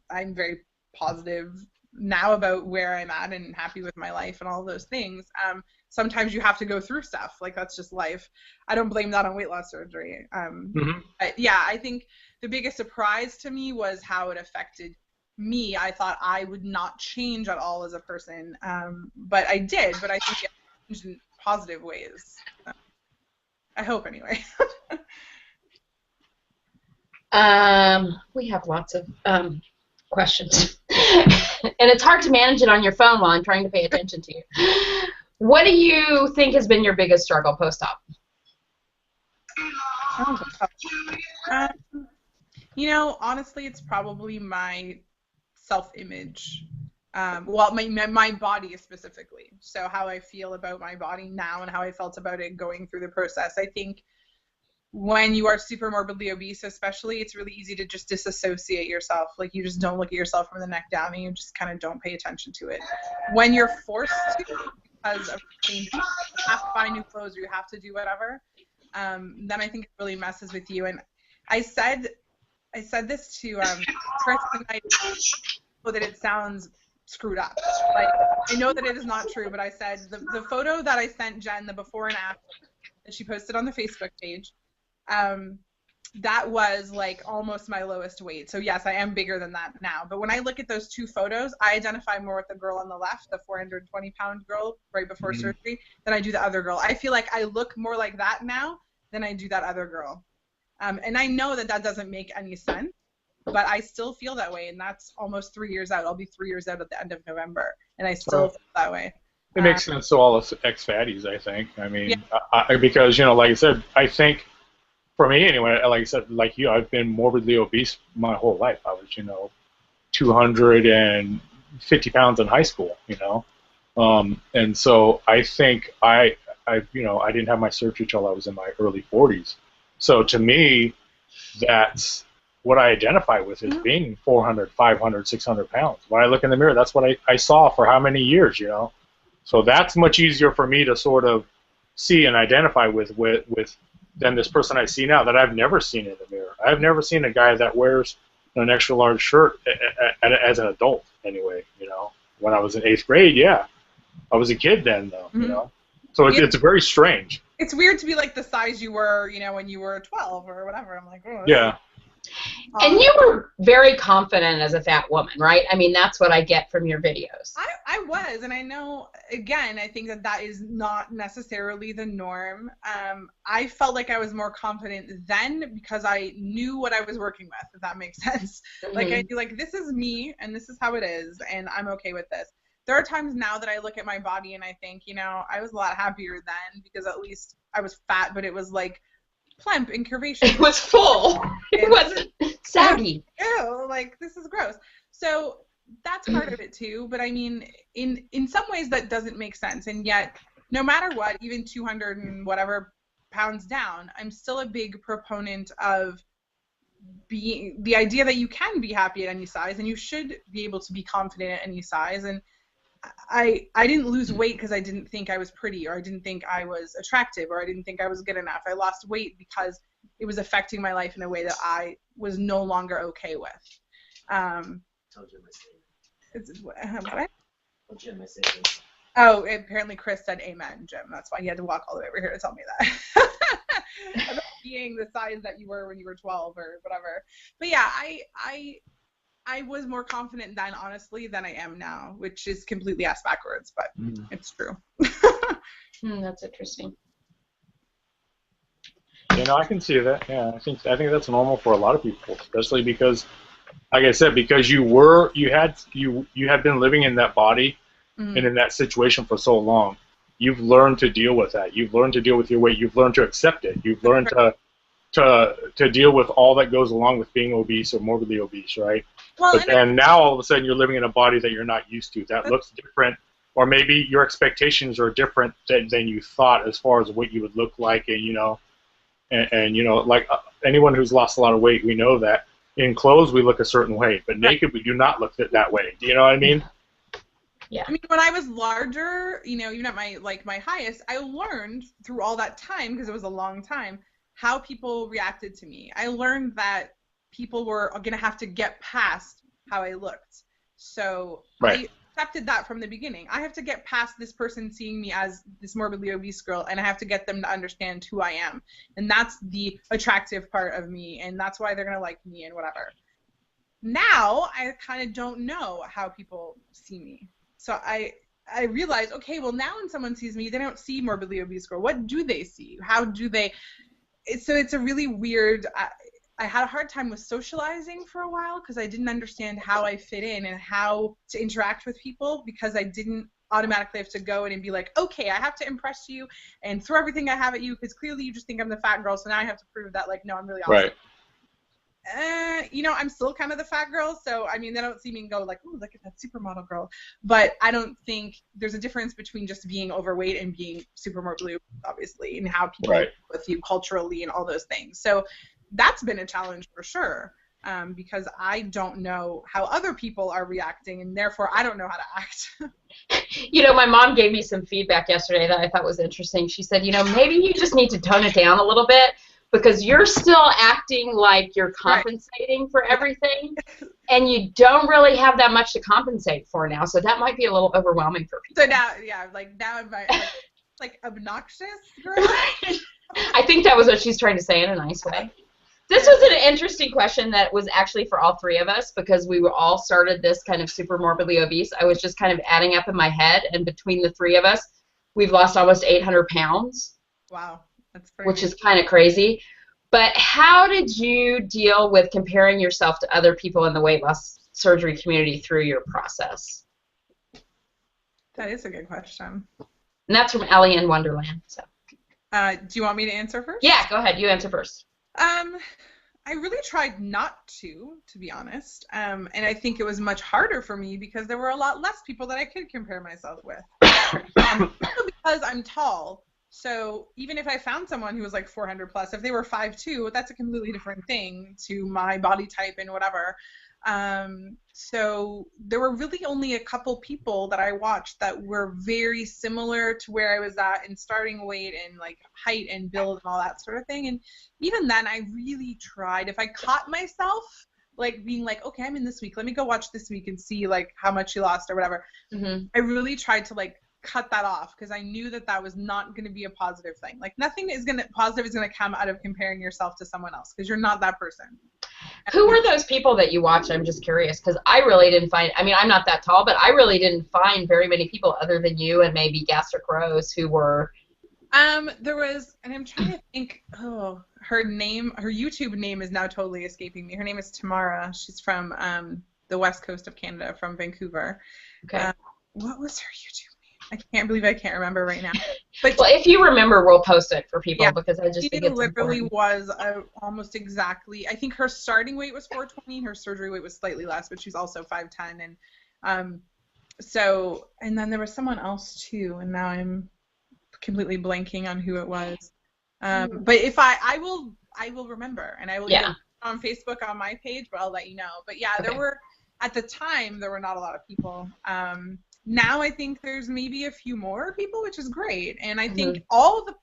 I'm very positive now about where I'm at and happy with my life and all those things. Sometimes you have to go through stuff, like that's just life. I don't blame that on weight loss surgery. Yeah, I think the biggest surprise to me was how it affected me. I thought I would not change at all as a person, but I did. But I think it changed in positive ways. I hope, anyway. We have lots of questions, and it's hard to manage it on your phone while I'm trying to pay attention to you. What do you think has been your biggest struggle post-op? You know, honestly, it's probably my self-image. Well, my body specifically. So how I feel about my body now and how I felt about it going through the process. I think when you are super morbidly obese, especially, it's really easy to just disassociate yourself. Like, you just don't look at yourself from the neck down, and you just kind of don't pay attention to it. When you're forced to, because of change, you have to buy new clothes or you have to do whatever, then I think it really messes with you. And I said this to Chris, and I know that it sounds screwed up. Like, I know that it is not true, but I said the photo that I sent Jen, the before and after, that she posted on the Facebook page, that was like almost my lowest weight. So yes, I am bigger than that now. But when I look at those two photos, I identify more with the girl on the left, the 420-pound girl right before surgery, than I do the other girl. I feel like I look more like that now than I do that other girl. And I know that that doesn't make any sense, but I still feel that way, and that's almost 3 years out. I'll be 3 years out at the end of November, and I still feel that way. It makes sense to all us ex-fatties, I think. I mean, yeah. Because, you know, like I said, I think, for me anyway, like I said, like you, I've been morbidly obese my whole life. I was, you know, 250 pounds in high school, you know. And so I think I didn't have my surgery till I was in my early 40s. So to me, that's what I identify with as being 400, 500, 600 pounds. When I look in the mirror, that's what I saw for how many years, you know. So that's much easier for me to sort of see and identify with than this person I see now that I've never seen in the mirror. I've never seen a guy that wears an extra large shirt as an adult anyway, you know. When I was in 8th grade, yeah. I was a kid then, though, you know. So it's very strange. It's weird to be like the size you were, you know, when you were 12 or whatever. I'm like, oh. Yeah. And you were very confident as a fat woman, right? I mean, that's what I get from your videos. I was, and I know, again, I think that is not necessarily the norm. I felt like I was more confident then because I knew what I was working with, if that makes sense. Like, I knew, like, this is me, and this is how it is, and I'm okay with this. There are times now that I look at my body and I think, you know, I was a lot happier then because at least I was fat, but it was like plump and curvaceous. It was full. It wasn't saggy. Ew, like, this is gross. So that's part of it too. But I mean, in some ways that doesn't make sense. And yet, no matter what, even 200 and whatever pounds down, I'm still a big proponent of being the idea that you can be happy at any size and you should be able to be confident at any size. And I didn't lose weight because I didn't think I was pretty or I didn't think I was attractive or I didn't think I was good enough. I lost weight because it was affecting my life in a way that I was no longer okay with. Told you my statement. What? Told you my statement. Oh, apparently Chris said amen, Jim. That's why he had to walk all the way over here to tell me that. About being the size that you were when you were 12 or whatever. But yeah, I was more confident then, honestly, than I am now, which is completely ass backwards, but it's true. That's interesting. You know, I can see that. Yeah, I think that's normal for a lot of people, especially because, like I said, because you had been living in that body and in that situation for so long. You've learned to deal with that. You've learned to deal with your weight. You've learned to accept it. You've learned to deal with all that goes along with being obese or morbidly obese, right? Well, and now all of a sudden you're living in a body that you're not used to. That looks different, or maybe your expectations are different than you thought as far as what you would look like, and you know. And you know, like anyone who's lost a lot of weight, we know that in clothes we look a certain way, but naked we do not look that way. Do you know what I mean? Yeah. I mean, when I was larger, you know, even at my highest, I learned through all that time, because it was a long time, how people reacted to me. I learned that people were going to have to get past how I looked. So Right. I accepted that from the beginning. I have to get past this person seeing me as this morbidly obese girl, and I have to get them to understand who I am. And that's the attractive part of me, and that's why they're going to like me and whatever. Now, I kind of don't know how people see me. So I realized, okay, well, now when someone sees me, they don't see morbidly obese girl. What do they see? How do they? So it's a really weird. I had a hard time with socializing for a while because I didn't understand how I fit in and how to interact with people, because I didn't automatically have to go in and be like, okay, I have to impress you and throw everything I have at you because clearly you just think I'm the fat girl, so now I have to prove that, like, no, I'm really awesome. Right. You know, I'm still kind of the fat girl, so I mean, they don't see me and go like, "Ooh, look at that supermodel girl." But I don't think there's a difference between just being overweight and being super morbidly obese, obviously, and how people Right. deal with you culturally and all those things. So that's been a challenge for sure, because I don't know how other people are reacting, and therefore I don't know how to act. You know, my mom gave me some feedback yesterday that I thought was interesting. She said, you know, maybe you just need to tone it down a little bit, because you're still acting like you're compensating for everything, and you don't really have that much to compensate for now, so that might be a little overwhelming for people. So now, yeah, like now I'm like obnoxious girl. I think that was what she's trying to say in a nice way. This was an interesting question that was actually for all three of us, because we were all started this kind of super morbidly obese. I was just kind of adding up in my head, and between the three of us, we've lost almost 800 pounds. Wow. That's pretty which is kind of crazy. But how did you deal with comparing yourself to other people in the weight loss surgery community through your process? That is a good question. And that's from Ellie in Wonderland. So. Do you want me to answer first? Yeah, go ahead. You answer first. I really tried not to be honest. And I think it was much harder for me because there were a lot less people that I could compare myself with. Because I'm tall. So even if I found someone who was like 400 plus, if they were 5'2", that's a completely different thing to my body type and whatever. So there were really only a couple people that I watched that were very similar to where I was at in starting weight and like height and build and all that sort of thing. And even then I really tried, if I caught myself like being like, okay, I'm in this week, let me go watch this week and see like how much she lost or whatever. Mm-hmm. I really tried to like cut that off because I knew that that was not going to be a positive thing. Like nothing positive is going to come out of comparing yourself to someone else because you're not that person. Who were those people that you watched? I'm just curious because I really didn't find, I mean, I'm not that tall, but I really didn't find very many people other than you and maybe Gastric Rose who were. There was, and I'm trying to think, her YouTube name is now totally escaping me. Her name is Tamara. She's from the west coast of Canada, from Vancouver. Okay. What was her YouTube? I can't believe I can't remember right now. But well, if you remember, we'll post it for people because I just think it's literally important. Was almost exactly. I think her starting weight was 420. Her surgery weight was slightly less, but she's also 5'10". And so, and then there was someone else too, and now I'm completely blanking on who it was. But if I will remember, and I will either on Facebook on my page, but I'll let you know. But yeah, there were at the time there were not a lot of people. Now I think there's maybe a few more people, which is great, and I think all the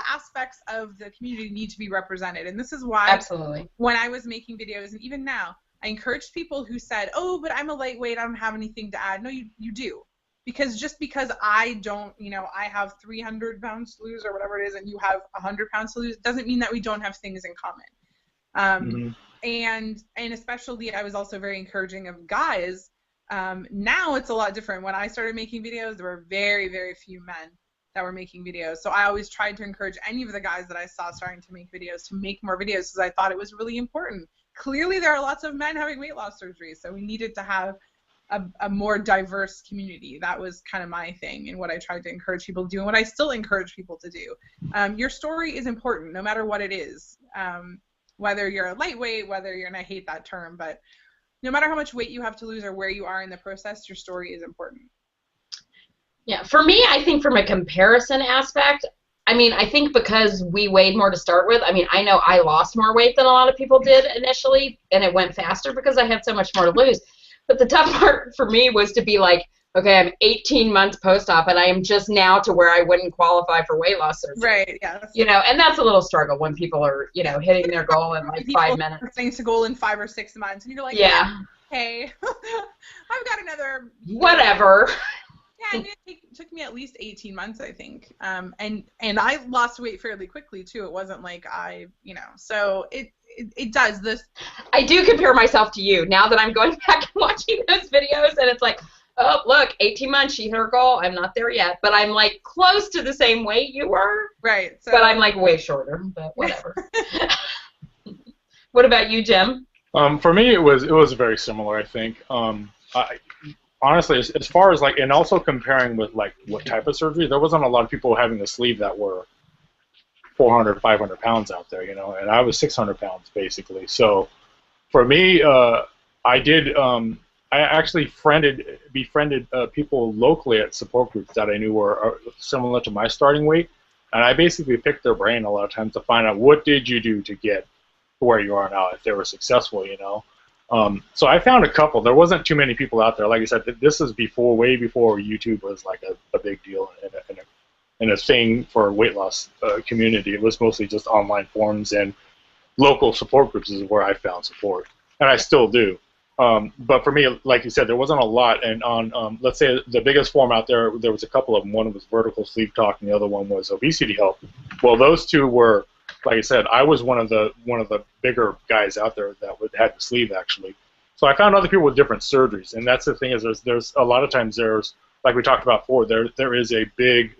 aspects of the community need to be represented, and this is why absolutely when I was making videos, and even now, I encouraged people who said, "Oh, but I'm a lightweight, I don't have anything to add." No, you do, because just because I don't, I have 300 pounds to lose or whatever it is, and you have 100 pounds to lose, doesn't mean that we don't have things in common. And especially, I was also very encouraging of guys. Now it's a lot different. When I started making videos, there were very, very few men that were making videos. So I always tried to encourage any of the guys that I saw starting to make videos to make more videos because I thought it was really important. Clearly, there are lots of men having weight loss surgery, so we needed to have a more diverse community. That was kind of my thing and what I tried to encourage people to do and what I still encourage people to do. Your story is important no matter what it is, whether you're a lightweight, whether you're, and I hate that term, but no matter how much weight you have to lose or where you are in the process, your story is important. Yeah, for me, I think from a comparison aspect, I mean, I think because we weighed more to start with, I mean, I know I lost more weight than a lot of people did initially, and it went faster because I had so much more to lose. But the tough part for me was to be like, okay, I'm 18 months post-op, and I am just now to where I wouldn't qualify for weight loss surgery. Right, yeah. You know, and that's a little struggle when people are, you know, hitting their goal in like 5 minutes. Things to goal in 5 or 6 months, and you're like, yeah, hey, I've got another. Whatever. Yeah, I mean, it took me at least 18 months, I think. And I lost weight fairly quickly too. It wasn't like so it does this. I do compare myself to you now that I'm going back and watching those videos, and it's like, oh, look, 18 months, she hit her goal. I'm not there yet, but I'm like close to the same weight you were. Right. So. But I'm like way shorter, but whatever. What about you, Jim? For me, it was very similar, I think. Honestly, as far as like, and also comparing with like what type of surgery, there wasn't a lot of people having a sleeve that were 400, 500 pounds out there, you know, and I was 600 pounds basically. So for me, I actually befriended people locally at support groups that I knew were similar to my starting weight, and I basically picked their brain a lot of times to find out what did you do to get to where you are now, if they were successful, you know. So I found a couple. There wasn't too many people out there. Like I said, this is way before YouTube was like a big deal and a thing for weight loss community. It was mostly just online forums and local support groups is where I found support, and I still do. But for me, like you said, there wasn't a lot. And on let's say the biggest forum out there, there was a couple of them. One was Vertical Sleep Talk, and the other one was Obesity Help. Well, those two were, like I said, I was one of the bigger guys out there that had the sleeve actually. So I found other people with different surgeries, and that's the thing is there's a lot of times like we talked about before, there is a big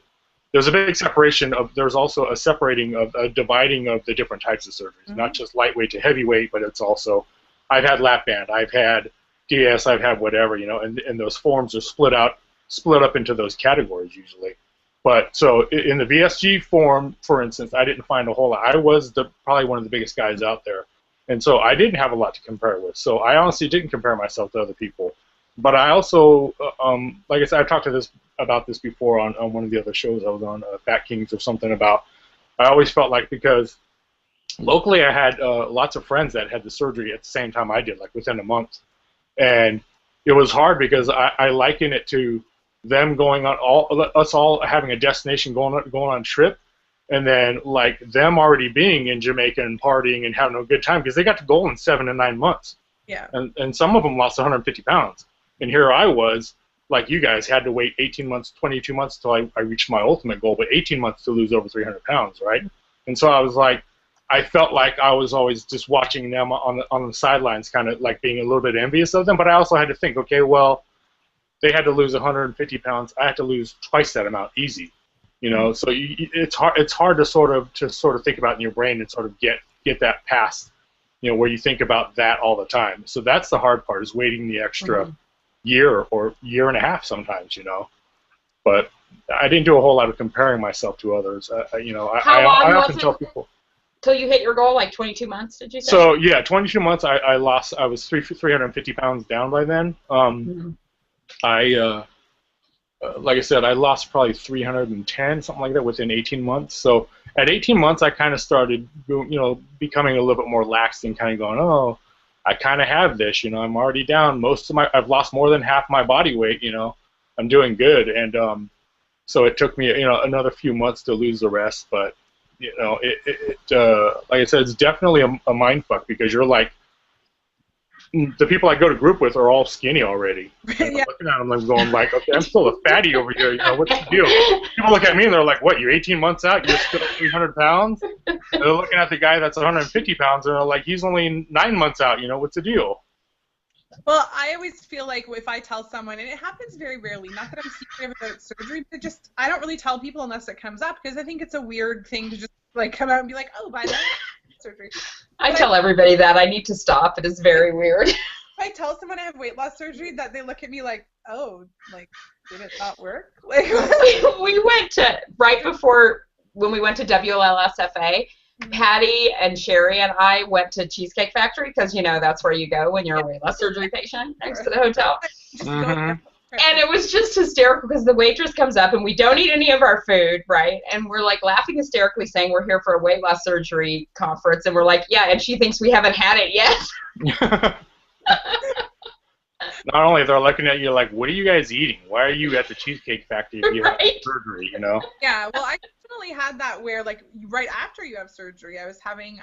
separation of, there's also a separating of a dividing of the different types of surgeries, not just lightweight to heavyweight, but it's also, I've had lap band, I've had DS, I've had whatever, you know, and those forms are split up into those categories usually. But so in the VSG form, for instance, I didn't find a whole lot. I was probably one of the biggest guys out there, and so I didn't have a lot to compare with. So I honestly didn't compare myself to other people. But I also, like I said, I've talked about this before on one of the other shows I was on, Fat Kings or something about. I always felt like, because locally I had lots of friends that had the surgery at the same time I did, like within a month, and it was hard because I liken it to them going on us all having a destination going on a trip, and then like them already being in Jamaica and partying and having a good time because they got to goal in 7 to 9 months. Yeah. And some of them lost 150 pounds. And here I was, like you guys, had to wait 18 months, 22 months until I reached my ultimate goal, but 18 months to lose over 300 pounds, right? And so I was like, I felt like I was always just watching them on the sidelines, kind of like being a little bit envious of them. But I also had to think, okay, well, they had to lose 150 pounds. I had to lose twice that amount, easy, you know. So it's hard to sort of think about in your brain and sort of get that past, you know, where you think about that all the time. So that's the hard part, is waiting the extra year or year and a half sometimes, you know. But I didn't do a whole lot of comparing myself to others. You know, I often tell people. Till you hit your goal, like 22 months, did you say? So yeah, 22 months. I was 350 pounds down by then. Like I said, I lost probably 310, something like that, within 18 months. So at 18 months, I kind of started, you know, becoming a little bit more lax and kind of going, oh, I kind of have this, you know, I'm already down. I've lost more than half my body weight, you know, I'm doing good. And so it took me, you know, another few months to lose the rest. But, you know, like I said, it's definitely a mind fuck, because you're like, the people I go to group with are all skinny already. And I'm looking at them, I'm going like, okay, I'm still a fatty over here. You know, what's the deal? People look at me and they're like, what, you're 18 months out? You're still 300 pounds? And they're looking at the guy that's 150 pounds and they're like, he's only 9 months out. You know, what's the deal? Well, I always feel like if I tell someone, and it happens very rarely, not that I'm secretive about surgery, but just I don't really tell people unless it comes up, because I think it's a weird thing to just like come out and be like, oh, by the way, surgery. I tell everybody that I need to stop. It is very weird. If I tell someone I have weight loss surgery, that they look at me like, oh, like, did it not work? Like, we went to, right before, when we went to WLSFA, Patty and Sherry and I went to Cheesecake Factory, because, you know, that's where you go when you're a weight loss surgery patient, next to the hotel. And it was just hysterical because the waitress comes up and we don't eat any of our food, right? And we're like laughing hysterically saying we're here for a weight loss surgery conference. And we're like, yeah, and she thinks we haven't had it yet. Not only they're looking at you like, what are you guys eating? Why are you at the Cheesecake Factory if you have surgery, you know? Yeah, well, I definitely had that where, like, right after you have surgery, I was having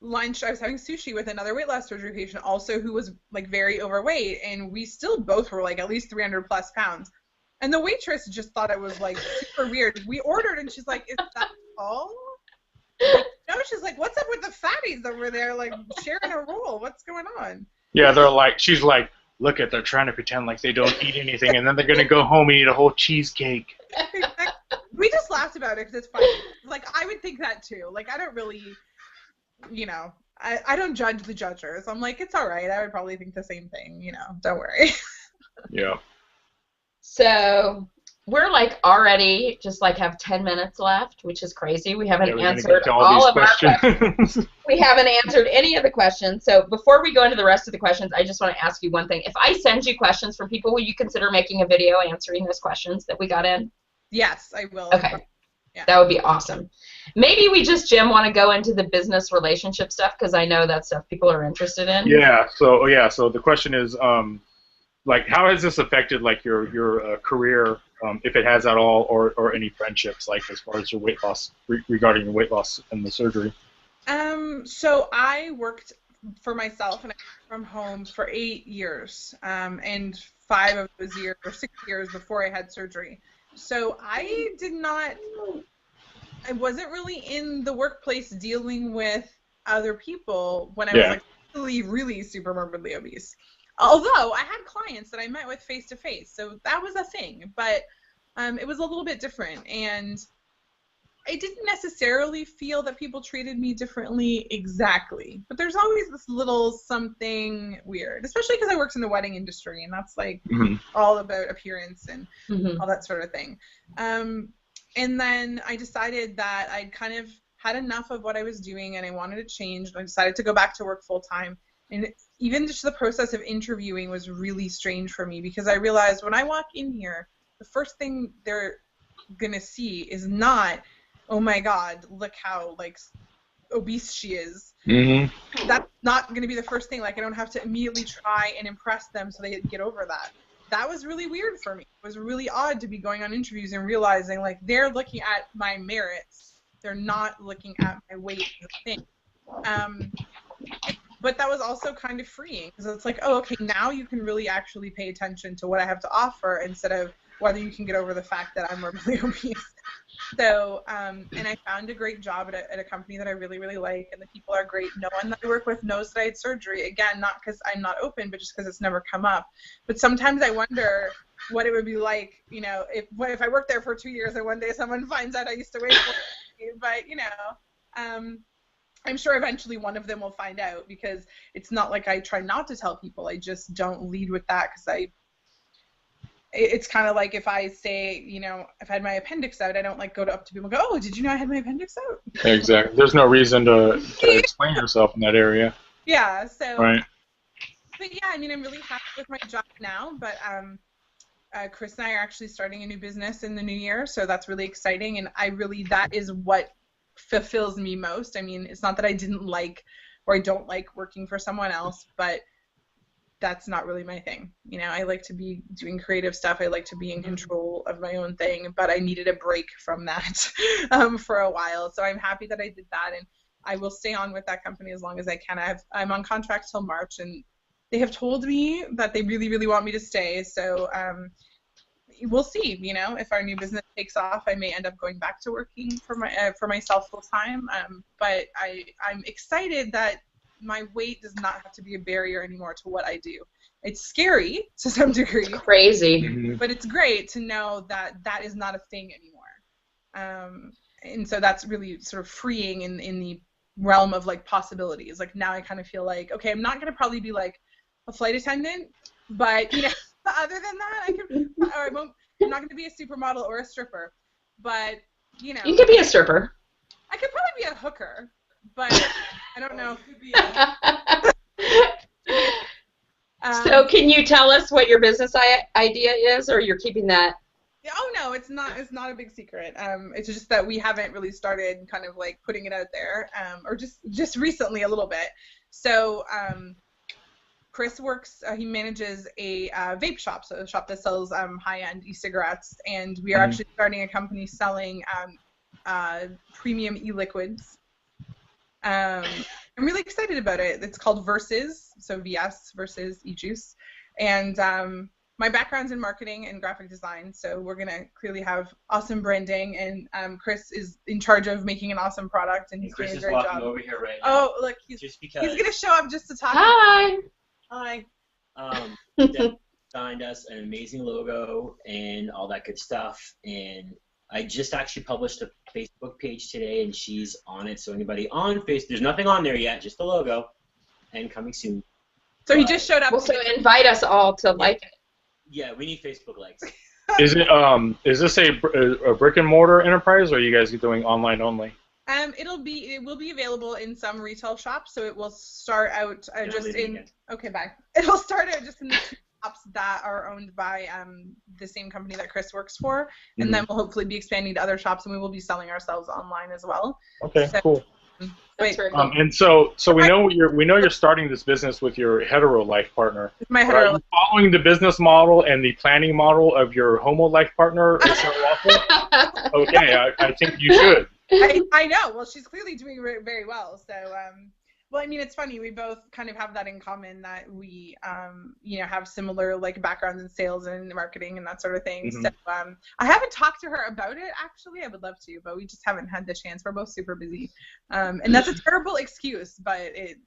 lunch. I was having sushi with another weight loss surgery patient also who was, like, very overweight, and we still both were, like, at least 300 plus pounds. And the waitress just thought it was, like, super weird. We ordered, and she's like, is that all? Like, no, she's like, what's up with the fatties over there, like, sharing a roll? What's going on? Yeah, they're like, she's like, look they're trying to pretend like they don't eat anything, and then they're gonna go home and eat a whole cheesecake. We just laughed about it because it's funny. Like, I would think that too. Like, I don't really, you know, I don't judge the judgers. I'm like, it's all right. I would probably think the same thing. You know, don't worry. Yeah. So we're like already just like have 10 minutes left, which is crazy. We haven't answered all of our questions. We haven't answered any of the questions. So before we go into the rest of the questions, I just want to ask you one thing. If I send you questions from people, will you consider making a video answering those questions that we got in? Yes, I will. Okay. Yeah. That would be awesome. Maybe we just, Jim, want to go into the business relationship stuff because I know that's stuff people are interested in. Yeah. So the question is, like, how has this affected like your career, if it has at all, or any friendships, like as far as your weight loss, regarding your weight loss and the surgery? So I worked for myself and I worked from home for 8 years, and 5 of those years, or 6 years before I had surgery. So I wasn't really in the workplace dealing with other people when I was like really, really super morbidly obese. Although I had clients that I met with face to face, so that was a thing, but it was a little bit different, and I didn't necessarily feel that people treated me differently exactly, but there's always this little something weird, especially because I worked in the wedding industry, and that's like all about appearance and all that sort of thing. And then I decided that I'd kind of had enough of what I was doing, and I wanted to change, and I decided to go back to work full time. And even just the process of interviewing was really strange for me because I realized when I walk in here, the first thing they're going to see is not, oh my God, look how like obese she is. Mm-hmm. That's not going to be the first thing. Like, I don't have to immediately try and impress them so they get over that. That was really weird for me. It was really odd to be going on interviews and realizing like they're looking at my merits. They're not looking at my weight as a thing. But that was also kind of freeing because it's like, oh, okay, now you can really actually pay attention to what I have to offer instead of whether you can get over the fact that I'm morbidly obese. So, and I found a great job at a company that I really, really like, and the people are great. No one that I work with knows that I had surgery. Again, not because I'm not open, but just because it's never come up. But sometimes I wonder what it would be like, you know, if I worked there for 2 years and one day someone finds out I used to weigh 40. But, you know, I'm sure eventually one of them will find out because it's not like I try not to tell people. I just don't lead with that because it's kind of like if I say, you know, I've had my appendix out, I don't like go up to people and go, oh, did you know I had my appendix out? Exactly. There's no reason to explain yourself in that area. Yeah, so. Right. But yeah, I mean, I'm really happy with my job now, but Chris and I are actually starting a new business in the new year, so that's really exciting, and that is what fulfills me most. I mean, it's not that I didn't like or I don't like working for someone else, but that's not really my thing. You know, I like to be doing creative stuff. I like to be in control of my own thing, but I needed a break from that for a while. So I'm happy that I did that, and I will stay on with that company as long as I can. I'm on contract till March, and they have told me that they really, really want me to stay. So we'll see. You know, if our new business takes off, I may end up going back to working for myself full time. But I'm excited that my weight does not have to be a barrier anymore to what I do. It's scary to some degree. It's crazy. But it's great to know that that is not a thing anymore. And so that's really sort of freeing in the realm of like possibilities. Like now I kind of feel like, okay, I'm not going to probably be like a flight attendant, but you know, other than that, I'm not going to be a supermodel or a stripper, but you know. You could be a stripper. I could probably be a hooker, but I don't know. So can you tell us what your business idea is, or you're keeping that? Oh no, it's not a big secret. It's just that we haven't really started kind of like putting it out there, or just recently a little bit. So Chris works. He manages a vape shop, so a shop that sells high-end e-cigarettes, and we are actually starting a company selling premium e-liquids. I'm really excited about it. It's called Versus, so VS versus e-juice, and my background's in marketing and graphic design, so we're gonna clearly have awesome branding, and Chris is in charge of making an awesome product, and he's doing a great job. Chris is walking over here right now. Oh, look, he's gonna show up just to talk. Hi. Hi. Designed us an amazing logo and all that good stuff, and I just actually published a Facebook page today, and she's on it. So anybody on Facebook, there's nothing on there yet, just the logo, and coming soon. So he just showed up. Well, so invite us all to like it. Yeah, we need Facebook likes. Is this a brick and mortar enterprise, or are you guys doing online only? It will be available in some retail shops, so it will start out It'll start out just in the shops that are owned by the same company that Chris works for, and then we'll hopefully be expanding to other shops, and we will be selling ourselves online as well. Okay, so, cool. That's very cool. And so we know you're starting this business with your hetero life partner. My hetero. Are you following the business model and the planning model of your homo life partner? Okay, I think you should. I know. Well, she's clearly doing very well. So, well, I mean, it's funny. We both kind of have that in common, that we, have similar like backgrounds in sales and marketing and that sort of thing. So, I haven't talked to her about it actually. I would love to, but we just haven't had the chance. We're both super busy, and that's a terrible excuse. But it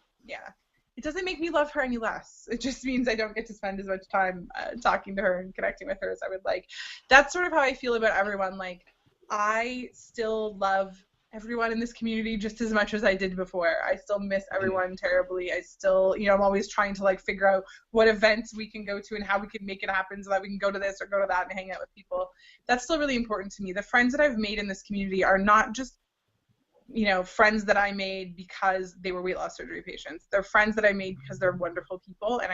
doesn't make me love her any less. It just means I don't get to spend as much time talking to her and connecting with her as I would like. That's sort of how I feel about everyone. Like, I still love everyone in this community just as much as I did before. I still miss everyone terribly. I still, I'm always trying to like figure out what events we can go to and how we can make it happen so that we can go to this or go to that and hang out with people. That's still really important to me. The friends that I've made in this community are not just, friends that I made because they were weight loss surgery patients. They're friends that I made because they're wonderful people, and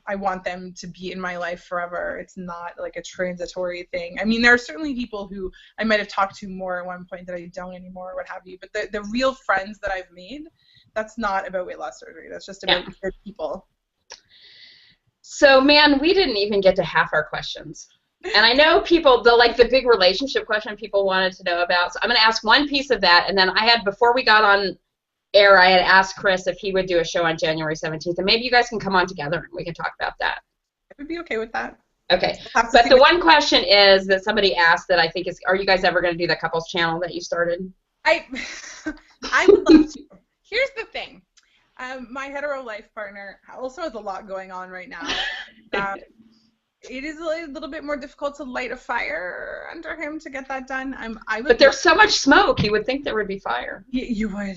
I want them to be in my life forever. It's not like a transitory thing. I mean, there are certainly people who I might have talked to more at one point that I don't anymore or what have you, but the real friends that I've made, that's not about weight loss surgery. That's just about good people. So, man, we didn't even get to half our questions. And I know people, the big relationship question people wanted to know about. So I'm going to ask one piece of that, and then before we got on air, I had asked Chris if he would do a show on January 17th, and maybe you guys can come on together and we can talk about that. I would be okay with that. Okay, but the one question is that somebody asked that I think is, are you guys ever going to do the couples channel that you started? I would love to. Here's the thing. My hetero life partner also has a lot going on right now. It is a little bit more difficult to light a fire under him to get that done. But there's so much smoke, you would think there would be fire. You would.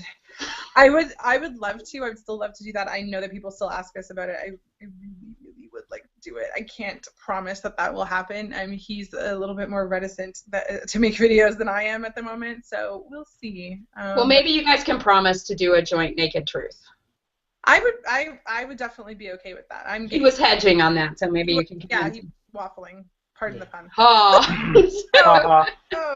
I would love to. I would still love to do that. I know that people still ask us about it. I really would like to do it. I can't promise that will happen. He's a little bit more reticent to make videos than I am at the moment, so we'll see. Well, maybe you guys can promise to do a joint naked truth. I would definitely be okay with that. He was hedging on that, so maybe you can. Yeah, he's waffling. Pardon the pun. Oh.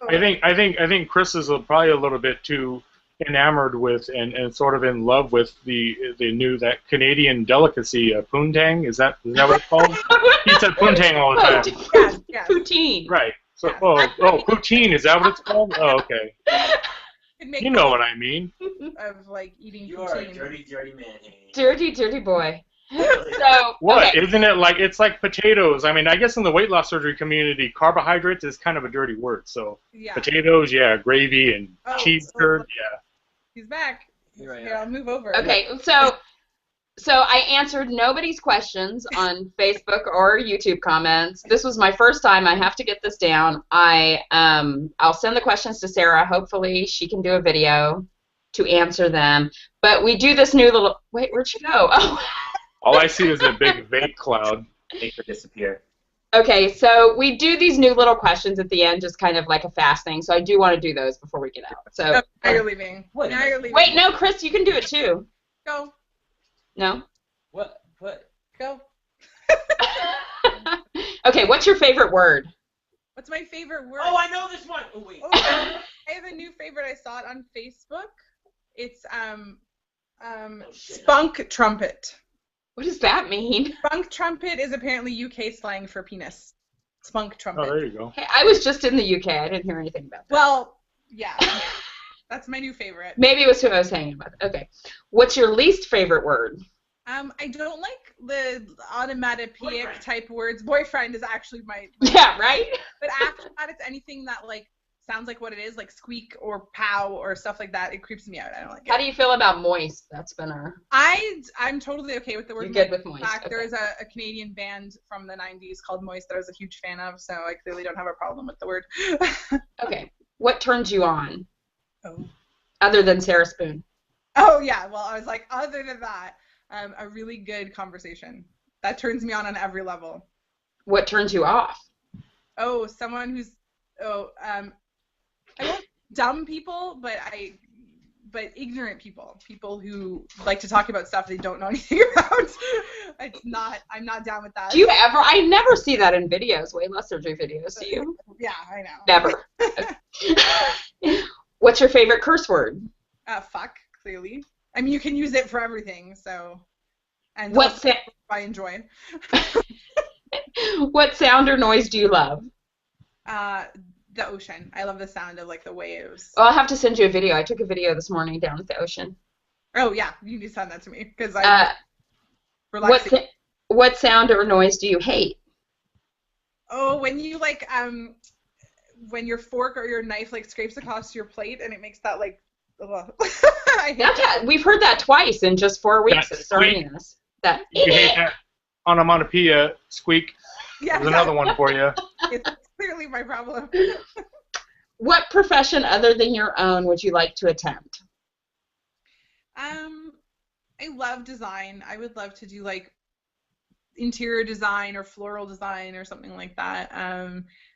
I think Chris is probably a little bit too enamored with and sort of in love with the that Canadian delicacy, poontang. Is that what it's called? He said poontang all the time. Yes. Poutine. Right. So poutine, is that what it's called? Oh, okay. You know what I mean. Of like eating you poutine. Are a dirty man, Haney. Dirty boy. So what? Okay. Isn't it like it's like potatoes? I mean, I guess in the weight loss surgery community, carbohydrates is kind of a dirty word. So potatoes, gravy and cheese curd, He's back. Here, I'll move over. Okay, so I answered nobody's questions on Facebook or YouTube comments. This was my first time. I have to get this down. I'll send the questions to Sarah. Hopefully she can do a video to answer them. But we do this new little. Wait, where'd she go? Oh. All I see is a big vape cloud. Make her disappear. Okay, so we do these new little questions at the end, just kind of like a fast thing. So I do want to do those before we get out. So now you're leaving. Now you're leaving. Wait, no, Chris, you can do it too. Go. No. What? Go. Okay, what's your favorite word? What's my favorite word? Oh, I know this one. Oh wait. Oh, I have a new favorite. I saw it on Facebook. It's spunk trumpet. What does that mean? Spunk trumpet is apparently UK slang for penis. Spunk trumpet. Oh, there you go. Hey, I was just in the UK. I didn't hear anything about that. Well, yeah. That's my new favorite. Maybe it was who I was hanging with. Okay. What's your least favorite word? I don't like the onomatopoeic type words. Boyfriend is actually my Yeah, right? But after that, it's anything that like sounds like what it is, like squeak or pow or stuff like that. It creeps me out. I don't like it. How do you feel about moist? That's been our... I'm totally okay with the word. You're good with moist. In fact, Okay. there is a Canadian band from the 90s called Moist that I was a huge fan of, so I clearly don't have a problem with the word. Okay. What turns you on? Oh. Other than Sarah Spoon? Oh, yeah. Well, I was like, other than that, a really good conversation. That turns me on every level. What turns you off? Oh, someone who's, I won't dumb people, but ignorant people who like to talk about stuff they don't know anything about. I'm not down with that. Do you ever? I never see that in videos, way less surgery videos. Do you? Yeah, I know. Never. What's your favorite curse word? Fuck, clearly. I mean, you can use it for everything, so. And What I enjoy. What sound or noise do you love? The ocean. I love the sound of like the waves. Well, I'll have to send you a video. I took a video this morning down at the ocean. Oh yeah, you need to send that to me because I. What sound or noise do you hate? Oh, when you like when your fork or your knife like scrapes across your plate and it makes that like. I hate that. We've heard that twice in just 4 weeks of starting this. That You hate that onomatopoeia squeak. Yeah, There's another one for you. It's clearly my problem. What profession other than your own would you like to attempt? I love design. I would love to do like interior design or floral design or something like that.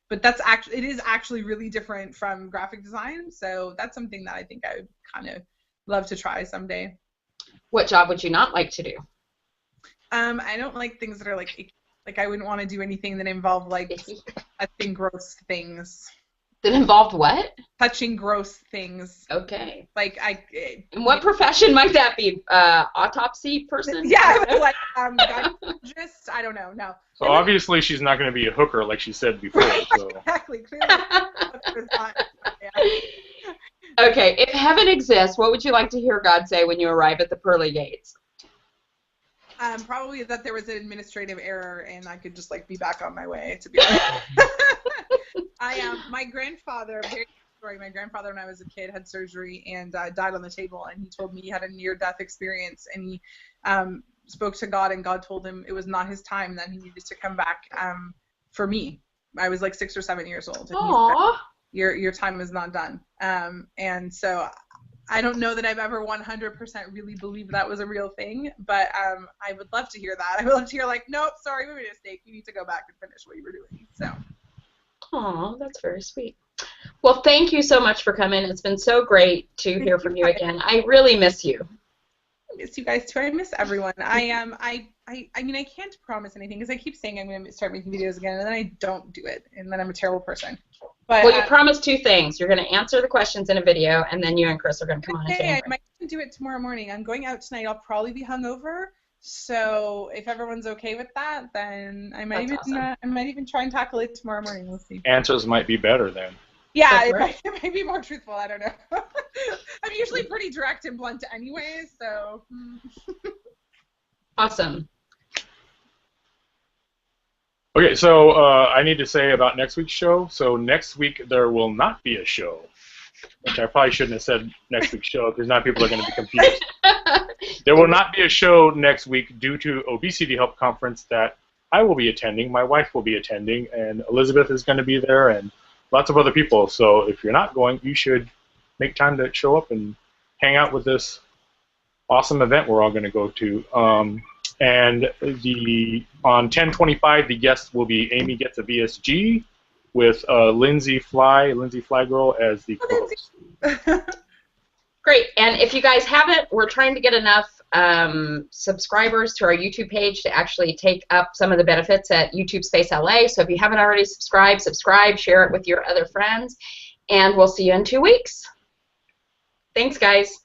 But it is actually really different from graphic design. So that's something that I think I would kind of love to try someday. What job would you not like to do? I don't like things that are like I wouldn't want to do anything that involved like touching gross things. That involved what? Touching gross things. Okay. Like And what profession might that be? Autopsy person? Yeah, like just I don't know. No. So obviously she's not going to be a hooker like she said before. So. Exactly. Clearly. Okay. If heaven exists, what would you like to hear God say when you arrive at the pearly gates? Probably that there was an administrative error and I could just like be back on my way, to be honest. My grandfather, very story, my grandfather when I was a kid had surgery and died on the table, and he told me he had a near-death experience, and he spoke to God, and God told him it was not his time, that he needed to come back for me. I was like 6 or 7 years old. And Aww. Your time is not done. And so I don't know that I've ever 100% really believed that was a real thing, but I would love to hear that. I would love to hear like, nope, sorry, we made a mistake. You need to go back and finish what you were doing. So. Aw, that's very sweet. Well, thank you so much for coming. It's been so great to hear from you again. I really miss you. I miss you guys too. I miss everyone. I mean, I can't promise anything because I keep saying I'm going to start making videos again, and then I don't do it, and then I'm a terrible person. But, well, you promised 2 things. You're going to answer the questions in a video, and then you and Chris are going to come on and I change. might do it tomorrow morning. I'm going out tonight. I'll probably be hungover. So if everyone's okay with that, then I might even try and tackle it tomorrow morning. We'll see. Answers might be better then. Yeah, it might be more truthful. I don't know. I'm usually pretty direct and blunt anyway, so. Awesome. Okay, so I need to say about next week's show. So next week there will not be a show, which I probably shouldn't have said next week's show because now people are going to be confused. There will not be a show next week due to Obesity Help Conference that I will be attending, my wife will be attending, and Elizabeth is going to be there, and lots of other people. So if you're not going, you should make time to show up and hang out with this awesome event we're all going to go to. And on 10/25, the guest will be Amy Gets a VSG with Lindsay Flygirl as the co-host. Great. And if you guys haven't, we're trying to get enough subscribers to our YouTube page to actually take up some of the benefits at YouTube Space LA. So if you haven't already subscribed, share it with your other friends, and we'll see you in 2 weeks. Thanks, guys.